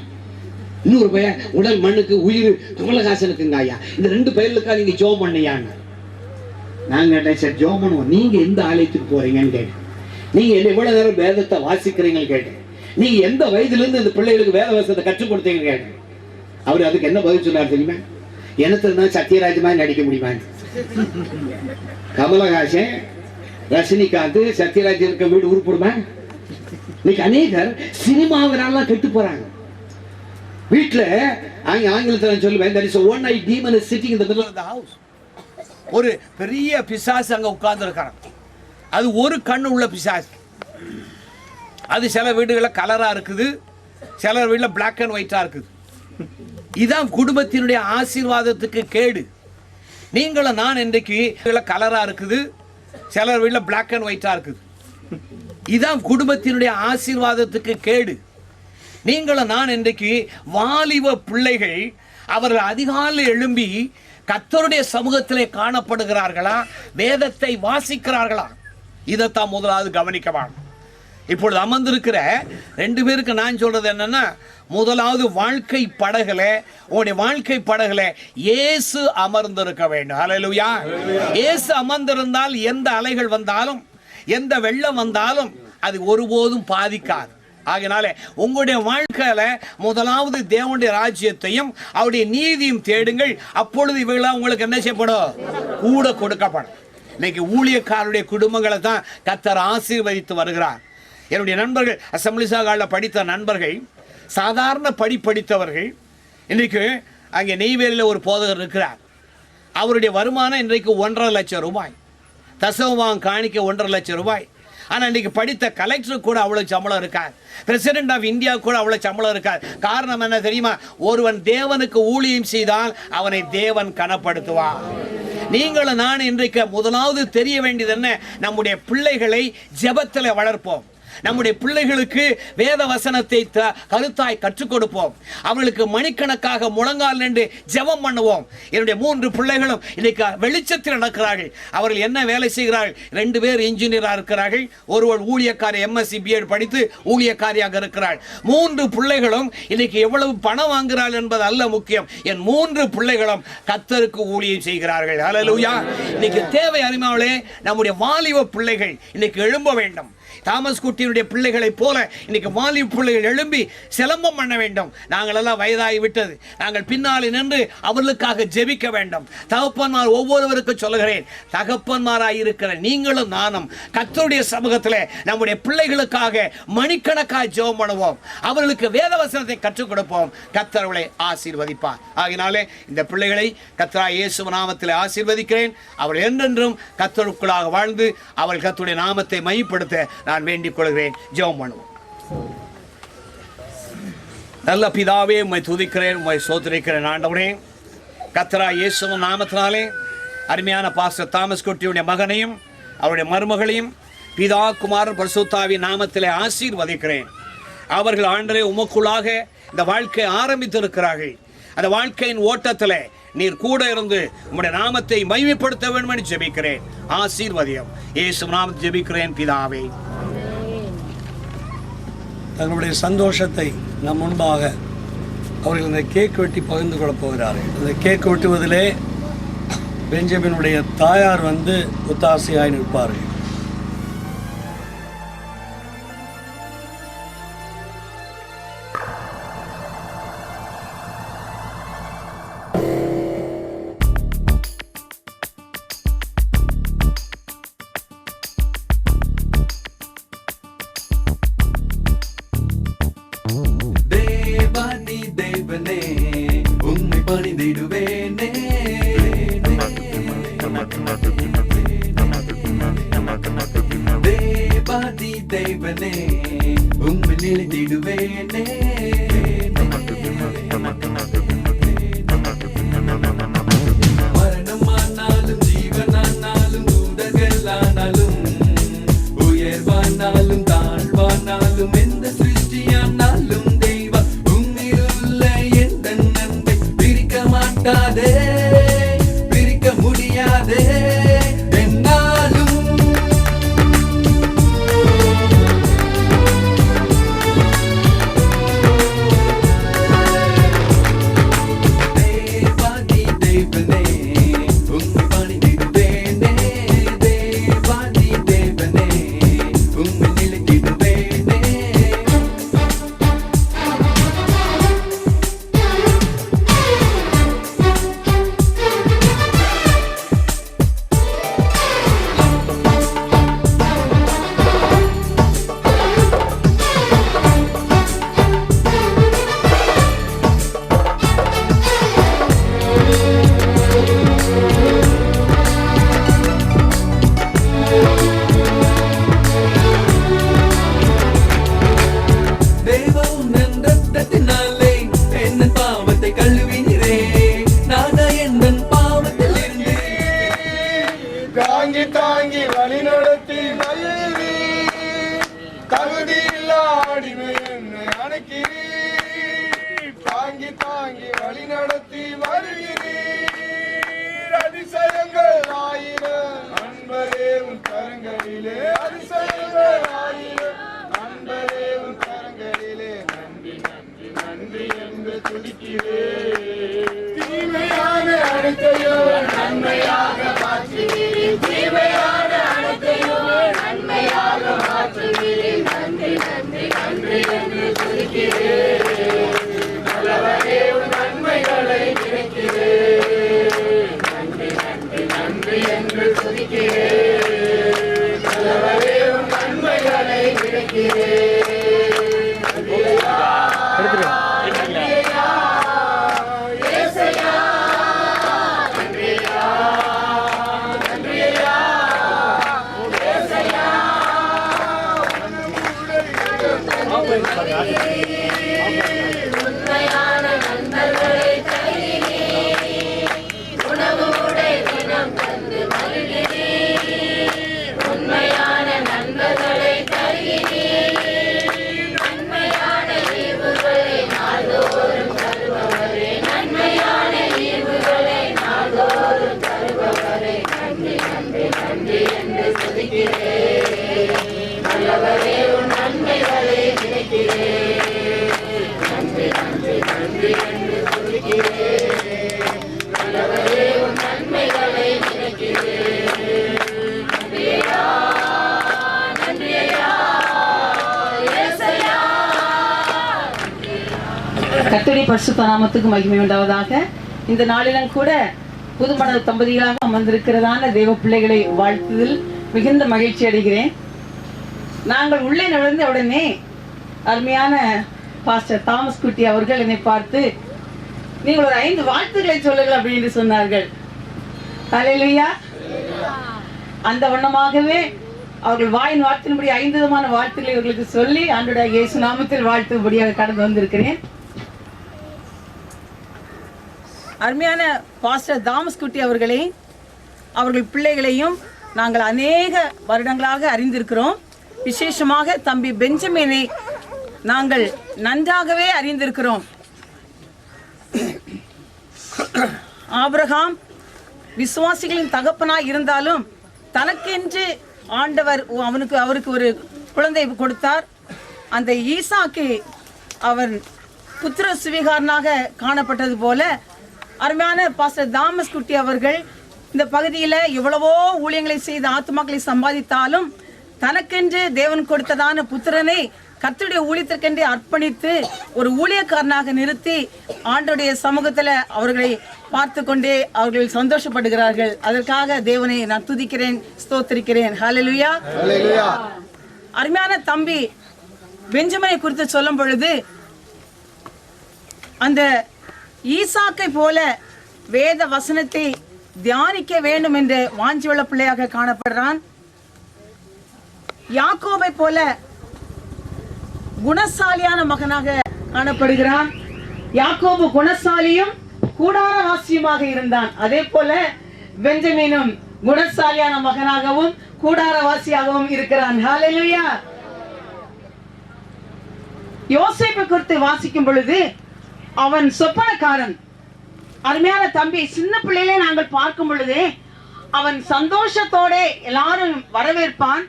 இன்னொரு பையன் உடல் மண்ணுக்கு, உயிர் கமலஹாசனுக்குங்க ஐயா. இந்த 2 பயிலுக்கா நீங்க ஜெபம் பண்ணியான்னு நான் கேட்டேன். சரி ஜெபம் பண்ணுவோம். நீங்க எந்த ஆலயத்துக்கு போறீங்கன்னு கேட்டேன். நீங்க என்ன இவ்வளவு நேரம் வேதத்தை வாசிக்கிறீங்கன்னு கேட்டேன். நீங்க எந்த வயதுல இருந்து இந்த பிள்ளைகளுக்கு வேத வசனத்தை கற்றுக் கொடுத்தீங்க கேட்டேன். அவர் அதுக்கு என்ன பதில் சொன்னார் தெரியுமா? எனக்கு தான் சத்யராஜ் மாதிரி நடிக்க முடியுமா? கமலஹாசன், ரஜினிகாந்த், சத்யராஜ் இருக்க வீடு உருப்படுமா? இன்னைக்கு அநேகர் சினிமாவினால கெட்டு போறாங்க. வீட்டுல ஆங்கிலத்தில் சொல்லுவேன், there is a one-eyed demon is sitting in the middle of the house. ஒரு பெரிய பிசாசு அங்க உட்கார்ந்து இருக்கான். அது ஒரு கண்ணு உள்ள பிசாசு. அது சில வீடுகளில் கலரா இருக்குது, சில வீட்டில் பிளாக் அண்ட் ஒயிட்டா இருக்குது. இதான் குடும்பத்தினுடைய ஆசீர்வாதத்துக்கு கேடு. நீங்களும் நான் இன்றைக்கு கலரா இருக்குது, சிலர் வீட்டில் பிளாக் அண்ட் ஒயிட்டா இருக்குது. இதான் குடும்பத்தினுடைய ஆசீர்வாதத்துக்கு கேடு. நீங்களும் நான் இன்றைக்கு வாலிப பிள்ளைகள் அவர்கள் அதிகாலை எழும்பி கர்த்தருடைய சமூகத்திலே காணப்படுகிறார்களா, வேதத்தை வாசிக்கிறார்களா? இதைத்தான் முதலாவது கவனிக்க வேண்டும். இப்பொழுது அமர்ந்திருக்கிற 2 பேருக்கு நான் சொல்றது என்னன்னா, முதலாவது வாழ்க்கை படகுல, உங்களுடைய வாழ்க்கை படகுல இயேசு அமர்ந்திருக்க வேண்டும். ஹல்லேலூயா. இயேசு அமர்ந்திருந்தால் எந்த அலைகள் வந்தாலும், எந்த வெள்ளம் வந்தாலும் அது ஒருபோதும் பாதிக்காது. ஆகையினால உங்களுடைய வாழ்க்கையில முதலாவது தேவனுடைய ராஜ்யத்தையும் அவருடைய நீதியும் தேடுங்கள். அப்பொழுது இவைகளாம் உங்களுக்கு என்ன செய்யப்படும்? கூட கொடுக்கப்படும். இன்னைக்கு ஊழியக்காரருடைய குடும்பங்களை தான் கர்த்தர் ஆசீர்வதித்து வருகிறார். என்னுடைய நண்பர்கள், அசம்பிளிஸா காலில் படித்த நண்பர்கள், சாதாரண படித்தவர்கள். இன்றைக்கு அங்கே நெய்வேலியில் ஒரு போதகர் இருக்கிறார். அவருடைய வருமானம் இன்றைக்கு 1.5 லட்சம் ரூபாய், தசமபாகம் காணிக்க 1.5 லட்சம் ரூபாய். ஆனால் இன்றைக்கு படித்த கலெக்டர் கூட அவ்வளோ சம்பளம் இருக்காது, பிரசிடென்ட் ஆஃப் இந்தியா கூட அவ்வளோ சம்பளம் இருக்காது. காரணம் என்ன தெரியுமா? ஒருவன் தேவனுக்கு ஊழியம் செய்தால் அவனை தேவன் கனப்படுத்துவார். நீங்களும் நான் இன்றைக்கு முதலாவது தெரிய வேண்டியது என்ன? நம்முடைய பிள்ளைகளை ஜெபத்தில் வளர்ப்போம். நம்முடைய பிள்ளைகளுக்கு வேத வசனத்தை கருத்தாய் கற்றுக் கொடுப்போம். அவர்களுக்கு மணிக்கணக்காக முழங்கால் நின்று ஜெபம் பண்ணுவோம். என்னுடைய 3 பிள்ளைகளும் இன்னைக்கு வெளிச்சத்தில் நடக்கிறார்கள். அவர்கள் என்ன வேலை செய்கிறார்கள்? 2 பேர் இன்ஜினியராக இருக்கிறார்கள், ஒருவர் ஊழியக்காரி MSc BEd படித்து ஊழியக்காரியாக இருக்கிறாள். 3 பிள்ளைகளும் இன்னைக்கு எவ்வளவு பணம் வாங்குகிறார்கள் என்பது அல்ல முக்கியம். என் 3 பிள்ளைகளும் கர்த்தருக்கு ஊழியம் செய்கிறார்கள். ஹல்லேலூயா. இன்னைக்கு தேவை அறிமாவளே, நம்முடைய வாலிப பிள்ளைகள் இன்னைக்கு எழும்ப வேண்டும். தாமஸ் குட்டியினுடைய பிள்ளைகளை போல இன்னைக்கு வாலிப பிள்ளைகள் எழும்பி சிலம்பம் பண்ண வேண்டும். நாங்கள் எல்லாம் வயதாகி விட்டது, நாங்கள் பின்னாலே நின்று அவர்களுக்காக ஜெபிக்க வேண்டும். தகப்பன்மார் ஒவ்வொருவருக்கு சொல்லுகிறேன், தகப்பன்மாராய் இருக்கிற நீங்களும் நானும் கர்த்தருடைய சமூகத்தில் நம்முடைய பிள்ளைகளுக்காக மணிக்கணக்காக ஜெபம் பண்ணுவோம். அவர்களுக்கு வேதவசனத்தை கற்றுக் கொடுப்போம். கர்த்தர் அவர்களை ஆசீர்வதிப்பார். ஆகினாலே இந்த பிள்ளைகளை கர்த்தராகிய இயேசு நாமத்தில் ஆசீர்வதிக்கிறேன். அவர்கள் என்றென்றும் கர்த்தருக்குள்ளாக வாழ்ந்து அவர்கள் கர்த்தருடைய நாமத்தை மையப்படுத்த நான் வேண்டிக் கொள்கிறேன். ஜெபம் பண்ணுவோம். நல்ல பிதாவே, உம்மை துதிக்கிறேன், உம்மை ஸ்தோத்திரிக்கிறேன். ஆண்டவரே, கர்த்தராகிய இயேசுவின் நாமத்தினாலே அருமையான பாஸ்டர் தாமஸ் குட்டியுடைய மகனையும் அவருடைய மருமகளையும் பிதா குமாரன் பரிசுத்தாவின் நாமத்திலே ஆசீர்வதிக்கிறேன். அவர்கள் ஆண்டவரே உமக்குள்ளாக இந்த வாழ்க்கை ஆரம்பித்திருக்கிறார்கள். அந்த வாழ்க்கையின் ஓட்டத்தில் நீர் கூட இருந்து உம்முடைய நாமத்தை மகிமைப்படுத்த வேண்டும் என்று ஜெபிக்கிறேன். ஆசீர்வதியம். இயேசு நாமத்தில் ஜெபிக்கிறேன் பிதாவே. தங்களுடைய சந்தோஷத்தை நம் முன்பாக அவர்கள் இந்த கேக் வெட்டி பகிர்ந்து கொள்ளப் போகிறார்கள். இந்த கேக் வெட்டுவதிலே பெஞ்சமினுடைய தாயார் வந்து ஒத்தாசையாய் நிற்பார்கள். தேவாதி தேவனே உம்மை நிலைத்திடுவேனே. மரணமானாலும் ஜீவனானாலும் தூதர்களானாலும் உயர்வானாலும் தாழ்வானாலும் எந்த சிருஷ்டியானாலும் தெய்வா உம்மிலுள்ள எந்த நன்மை பிரிக்க மாட்டாதே, பிரிக்க முடியாதே என்னாலும். தேவாதி தேவனே உம்மை பணிந்திடுவேனே, தேவாதி தேவனே உம்மை நிலைத்திடுவேனே. தேவன் என் ரத்தத்தினாலே என் பாவத்தை கழுவினீரே, நானா என் பாவத்தில் இருந்து தாங்கி தாங்கி வழி நடத்தி தகுதியில்லா அடிமை என்னை அணைக்கிறீர். தாங்கி தாங்கி வழி நடத்தி வருகிறீர். அதிசயங்கள் ஆயிரம் அன்பரே உன் கரங்களிலே, அதிசயங்கள் ஆயிரம் அன்பரே உன் கரங்களிலே. நன்றி நன்றி நன்றி என்று துதிக்கிறேன். தீமையான அனைத்தையும் நன்மையாக மாற்றுகிறேன், தீமையான அனைத்தையும் நன்மையாக மாற்றுகிறேன். நன்றி நன்றி நன்றி என்று துதிக்கிறேன். நல்லவரே உன் நன்மைகளை நினைக்கிறேன். நன்றி நன்றி நன்றி என்று துதிக்கிறேன். நல்லவரே உன் நன்மைகளை நினைக்கிறேன். உண்மையான நண்பர்களை தருகிறீர், உணவு உடை தினம் தந்து மகிழ்கிறீர். உண்மையான நண்பர்களை தருகிறீர், நன்மையான ஈவுகளை நாள்தோறும் தருபவரே, நன்மையான ஈவுகளை நாள்தோறும் தருபவரே. நன்றி நன்றி நன்றி என்று துதிக்கிறேன். நல்லவரே உன் நன்மைகளை நினைக்கிறேன். நன்றி நன்றி நன்றி என்று துதிக்கிறேன். நல்லவரே உன் நன்மைகளை நினைக்கிறேன். நன்றியா நன்றியா இயேசையா. கர்த்தருடைய பரிசுத்த நாமத்துக்கு மகிமை உண்டாவதாக. இந்த நாளிலும் கூட புதுமண தம்பதிகளாக அமர்ந்திருக்கிறதான தேவ பிள்ளைகளை வாழ்த்துதல் மிகுந்த மகிழ்ச்சி அடைகிறேன். நாங்கள் உள்ளே நுழைந்த உடனே அருமையான பாஸ்டர் தாமஸ் குட்டி அவர்கள் என்னை பார்த்து நீங்கள் ஒரு 5 வாழ்த்துக்களை சொல்லுங்கள் அப்படின்னு சொன்னார்கள். ஹல்லேலூயா. அந்த வண்ணமாகவே அவர்கள் வாயின் வார்த்தையின்படி 5 விதமான வாழ்த்துக்களை இவர்களுக்கு சொல்லி ஆண்டவருடைய இயேசு நாமத்தில் வாழ்த்தும்படியாக கடந்து வந்திருக்கிறேன். அருமையான பாஸ்டர் தாமஸ் குட்டி அவர்களே, அவர்கள் பிள்ளைகளையும் நாங்கள் அநேக வருடங்களாக அறிந்திருக்கிறோம். விசேஷமாக தம்பி பெஞ்சமினை நாங்கள் நன்றாகவே அறிந்திருக்கிறோம். ஆபிரகாம் விசுவாசிகளின் தகப்பனாய் இருந்தாலும் தனக்கென்று ஆண்டவர் அவருக்கு ஒரு குழந்தை கொடுத்தார். அந்த ஈசாக்கு அவன் புத்திர சுவீகாரனாக காணப்பட்டது போல அருமையான பாஸ்டர் தாமஸ் குட்டி அவர்கள் இந்த பகுதியில் எவ்வளவோ ஊழியங்களை செய்து ஆத்துமாக்களை சம்பாதித்தாலும் தனக்கென்று தேவன் கொடுத்ததான புத்திரனை கர்த்தருடைய ஊழியத்திற்கென்றே அர்ப்பணித்து ஒரு ஊழியக்காரனாக நிறுத்தி ஆண்டவருடைய சமூகத்தில் அவர்களை பார்த்து கொண்டே அவர்கள் சந்தோஷப்படுகிறார்கள். அதற்காக தேவனை நான் துதிக்கிறேன், ஸ்தோத்திரிக்கிறேன். ஹல்லேலூயா. அருமையான தம்பி பெஞ்சமினை குறித்து சொல்லும் பொழுது அந்த ஈசாக்கை போல வேத வசனத்தை தியானிக்க வேண்டும் என்ற வாஞ்சியுள்ள பிள்ளையாக காணப்படுறான். யாக்கோபை போல குணசாலியான மகனாக காணப்படுகிறான். யாக்கோபு குணசாலியும் கூடாரவாசியுமாக இருந்தான். அதே போல பெஞ்சமினும் குணசாலியான மகனாகவும் கூடாரவாசியாகவும் இருக்கிறான். ஹல்லேலூயா. யோசேப்பை குறித்து வாசிக்கும் பொழுது அவன் சொப்பனக்காரன். அருமையான தம்பி, சின்ன பிள்ளையிலே நாங்கள் பார்க்கும் பொழுது அவன் சந்தோஷத்தோட எல்லாரும் வரவேற்பான்,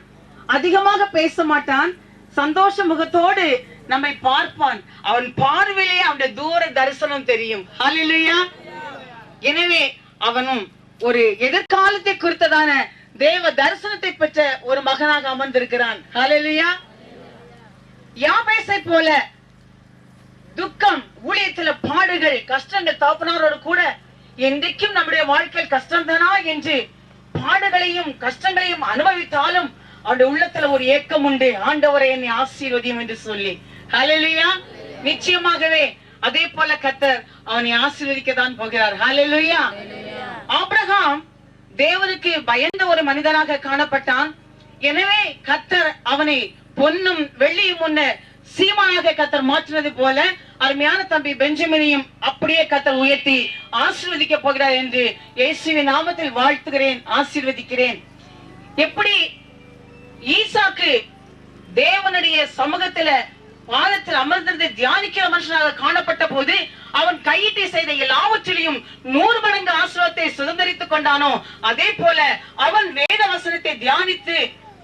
அதிகமாக பேச மாட்டான், சந்தோஷ முகத்தோடு நம்மை பார்ப்பான். அவன் பார்வையிலே அவனுடைய தூர தரிசனம் தெரியும். ஹல்லேலூயா. எனவே அவனும் ஒரு எதிர்காலத்தை குறித்ததான தேவ தரிசனத்தை பெற்ற ஒரு மகனாக அமர்ந்திருக்கிறான். ஹல்லேலூயா. யாபேசை போல துக்கம், ஊழியத்துல பாடுகள், கஷ்டங்கள், தகப்பனாரோடு கூட என்றைக்கும் நம்முடைய வாழ்க்கையில் கஷ்டம் தானா என்று பாடுகளையும் கஷ்டங்களையும் அனுபவித்தாலும் அவருடைய உள்ளத்துல ஒரு ஏக்கம் உண்டு, ஆண்டவரை என்னை ஆசீர்வதியும் என்று சொல்லி. ஹல்லேலூயா. நிச்சயமாகவே அதே போல கர்த்தர் அவனை ஆசீர்வதிக்கத்தான் போகிறார். ஹல்லேலூயா. ஆபிரகாம் தேவனுக்கு பயந்த ஒரு மனிதனாக காணப்பட்டான். எனவே கர்த்தர் அவனை பொன்னும் வெள்ளியும் முன்ன சீமானாக கர்த்தர் மாற்றினது போல அருமையான தம்பி பெஞ்சமினையும் அப்படியே கர்த்தர் உயர்த்தி ஆசீர்வதிக்க போகிறார் என்று இயேசுவின் நாமத்தில் வாழ்த்துகிறேன், ஆசீர்வதிக்கிறேன். எப்படி ஈசாக்கு தேவனுடைய சமூகத்துல பாதத்தில் அமர்ந்திருந்து தியானிக்கிற மனுஷனாக காணப்பட்ட போது அவன் கையிட்டு செய்த எல்லாவற்றிலையும் 100 மடங்கு ஆசீர்வாதத்தை சுதந்திரித்துக் கொண்டானோ, அதே போல அவன் வேத வசனத்தை தியானித்து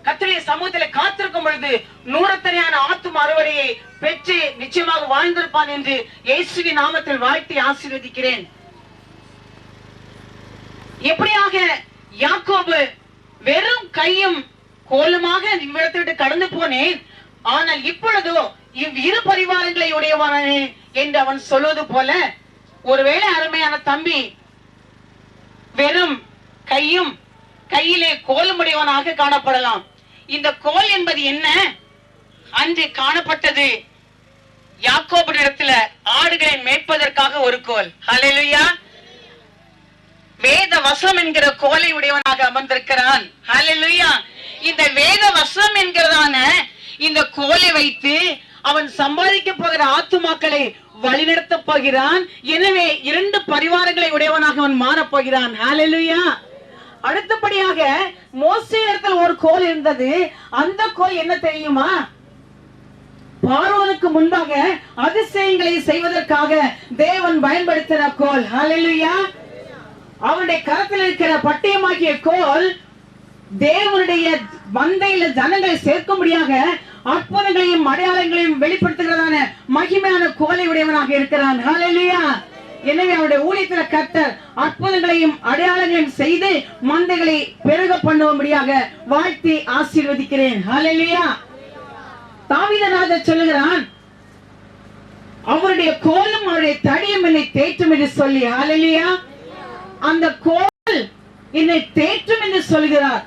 கர்த்தருடைய சமூகத்தில் காத்திருக்கும் பொழுது 100 ஆத்தும அறுவடையை பெற்று நிச்சயமாக வாழ்ந்திருப்பான் என்று இயேசுவின் நாமத்தில் வாழ்த்தி ஆசீர்வதிக்கிறேன். எப்படியாக யாக்கோபு வெறும் கையும் கோலுமாக இவ்விடத்தை விட்டு கடந்து போனேன், ஆனால் இப்பொழுதோ இவ்விரு பரிவாரங்களை உடையவனே என்று அவன் சொல்வது போல ஒருவேளை அருமையான தம்பி வெறும் கையும் கையிலே கோலும் உடையவனாக காணப்படலாம். இந்த கோல் என்பது என்ன? அன்று காணப்பட்டது யாக்கோபிடத்துல ஆடுகளை மேய்ப்பதற்காக ஒரு கோல். ஹல்லேலூயா. வேத வசனம் என்கிற கோலை உடையவனாக அமர்ந்திருக்கிறான். ஹல்லேலூயா. இந்த வேத வசனம் என்கிறதான இந்த கோலை வைத்து அவன் சம்பாதிக்க போகிற ஆத்துமாக்களை வழிநடத்த போகிறான். எனவே 2 பரிவாரங்களை உடையவனாக அவன் மாறப் போகிறான். ஹல்லேலூயா. அடுத்தபடியாக மோசே இடத்தில் ஒரு கோல் இருந்தது. அந்த கோல் என்ன தெரியுமா? பார்வோனுக்கு முன்பாக அதிசயங்களை செய்வதற்காக தேவன் பயன்படுத்தின கோல். ஹல்லேலூயா. அவனுடைய கரத்தில் இருக்கிற பட்டயமாகிய கோல் தேவனுடைய மந்தையில ஜனங்களை சேர்க்கும்படியாக அற்புதங்களையும் அடையாளங்களையும் வெளிப்படுத்துகிறதான மகிமையான கோலை உடையவனாக இருக்கிறான். ஹல்லேலூயா. எனவே அவருடைய ஊழியத்துல கர்த்தர் அற்புதங்களையும் அடையாளங்களையும் செய்து மந்தைகளை பெருக பண்ணும்படியாக வாழ்த்தி ஆசீர்வதிக்கிறேன். ஹல்லேலூயா. தாவீதராஜா சொல்லுகிறான், அவருடைய கோலும் அவருடைய தடியும் என்னை தேற்றும் என்று சொல்லி. ஹல்லேலூயா. அந்த கோல் என்னை தேற்றும் என்று சொல்கிறார்.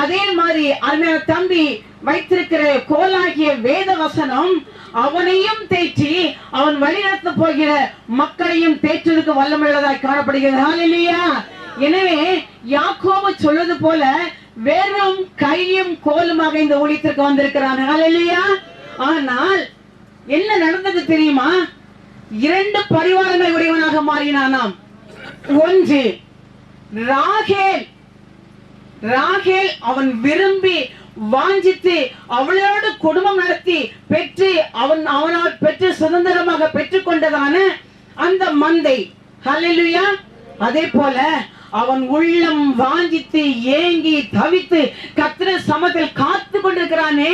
அதே மாதிரி அருமையான தம்பி வைத்திருக்கிற கோலாகிய வேத வசனம் அவனையும் தேற்றி அவன் வழிநடத்த போகிற மக்களையும் தேற்றுவதற்கு வல்லமையுள்ளதாய் காணப்படுகிறது. ஹல்லேலூயா. எனவே யாக்கோபு சொல்வது போல வெறும் கையும் கோலுமாக இந்த ஊழியத்திற்கு வந்திருக்கிறான். ஹல்லேலூயா. ஆனால் என்ன நடந்தது தெரியுமா? 2 பரிவாரங்களை உடையவனாக மாறினானாம். ஒன்று ராகேல் அவன் விரும்பி வாஞ்சித்து அவளோடு குடும்பம் நடத்தி பெற்று அவனால் பெற்று சுதந்திரமாக பெற்றுக் கொண்டதான அந்த மந்தை. ஹல்லேலூயா. அதே போல அவன் உள்ளம் வாஞ்சித்து ஏங்கி தவித்து கர்த்தர் சமூகத்தில் காத்து கொண்டிருக்கிறானே,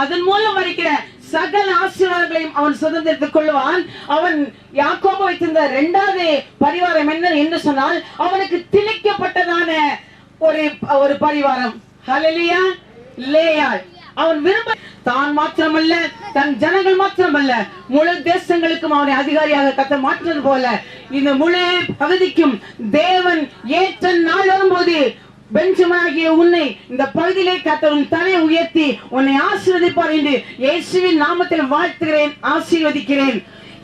அதன் மூலம் வருகிற சகல ஆசீர்வாதங்களையும் அவன் சுதந்திரத்துக் கொள்வான். அவன் யாக்கோபு வைத்திருந்த 2வது பரிவாரம் என்ன என்று சொன்னால் அவனுக்கு திணிக்கப்பட்டதான ஒரு பரிவாரம். ஹல்லேலூயா. லேயாள். அவன் விரும்ப தான் மாத்திரமல்ல, தன் ஜனங்கள் மாத்திரமல்ல, முழு தேசங்களுக்கும் அவனை அதிகாரியாக கர்த்தர் மாற்றினது போல இந்த முழு பகுதிக்கும் தேவன் ஏற்ற நாள் வரும்போது பெஞ்சமினாகிய உன்னை இந்த பகுதியிலே கர்த்தர் உன் தலையை உயர்த்தி உன்னை ஆசீர்வதிப்பார் என்று இயேசுவின் நாமத்தில் வாழ்த்துகிறேன், ஆசீர்வதிக்கிறேன்.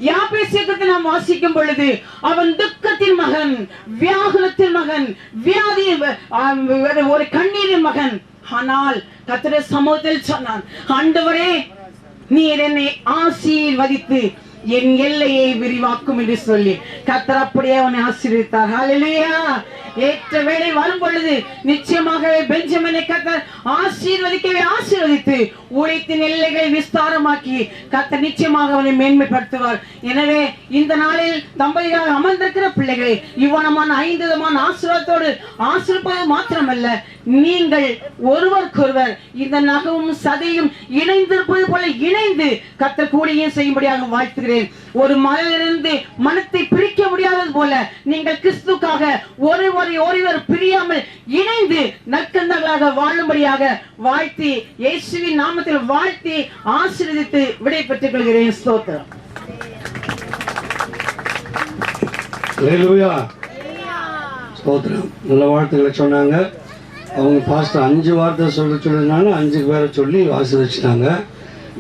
யாபேசை குறித்து நாம் வாசிக்கும் பொழுது அவன் துக்கத்தின் மகன், வியாகுலத்தின் மகன், வியாதி ஒரு கண்ணீரின் மகன். ஆனால் கர்த்தருடைய சமூகத்தில் சொன்னான், ஆண்டவரே நீர் என்னை ஆசீர்வதித்து என் எல்லையை விரிவாக்கும் என்று சொல்லி கர்த்தர் அப்படியே அவனை ஆசீர்வதித்தார். ஹல்லேலூயா. ஏற்ற வேளை வரும் பொழுது நிச்சயமாகவே பெஞ்சமினை கர்த்தர் ஆசீர்வதித்து ஊழியத்தின் எல்லைகளை விஸ்தாரமாக்கி கர்த்தர் நிச்சயமாக அவனை மேன்மைப்படுத்துவார். எனவே இந்த நாளில் தம்பதியாக அமர்ந்திருக்கிற பிள்ளைகளை இவ்வளமான 5 விதமான ஆசீர்வாதத்தோடு ஆசீர்வதிப்பது மாத்திரமல்ல, நீங்கள் ஒருவருக்கொருவர் இந்த நகவும் சதையும் இணைந்திருப்பது போல இணைந்து கர்த்தர் கூடியும் செய்யும்படியாக வாழ்த்துகிறேன். ஒரு மலையிலிருந்து மனத்தை பிரிக்க முடியாதது போல நீங்கள் கிறிஸ்துக்காக ஒருவர் பிரியாமல் இணைந்து நற்கந்தங்களாக வாழும்படியாக வாழ்த்தி இயேசுவின் நாமத்தில் வாழ்த்தி ஆசீர்வதித்து விடை பெற்றுக் கொள்கிறேன். ஸ்தோத்திரம். ஹல்லேலூயா. ஸ்தோத்திரம். நல்ல வாழ்த்துக்களை சொன்னாங்க. அவங்க பாஸ்டர் 5 வார்த்தை சொல்லினால 5 பேரை சொல்லி ஆசீர்வதிச்சிட்டாங்க.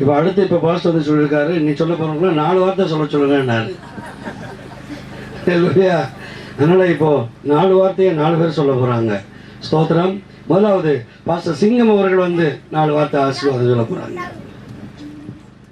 இப்போ அடுத்து இப்போ பாஸ்டர் வந்து சொல்லியிருக்காரு, நீ சொல்ல போகிறவங்களா 4 வார்த்தை சொல்லுங்கன்னாரு. ஹல்லேலூயா. அதனால் இப்போது 4 வார்த்தையை 4 பேர் சொல்ல போகிறாங்க. ஸ்தோத்திரம். முதலாவது பாஸ்டர் சிங்கம் அவர்கள் வந்து 4 வார்த்தை ஆசீர்வாதம் சொல்ல போகிறாங்க.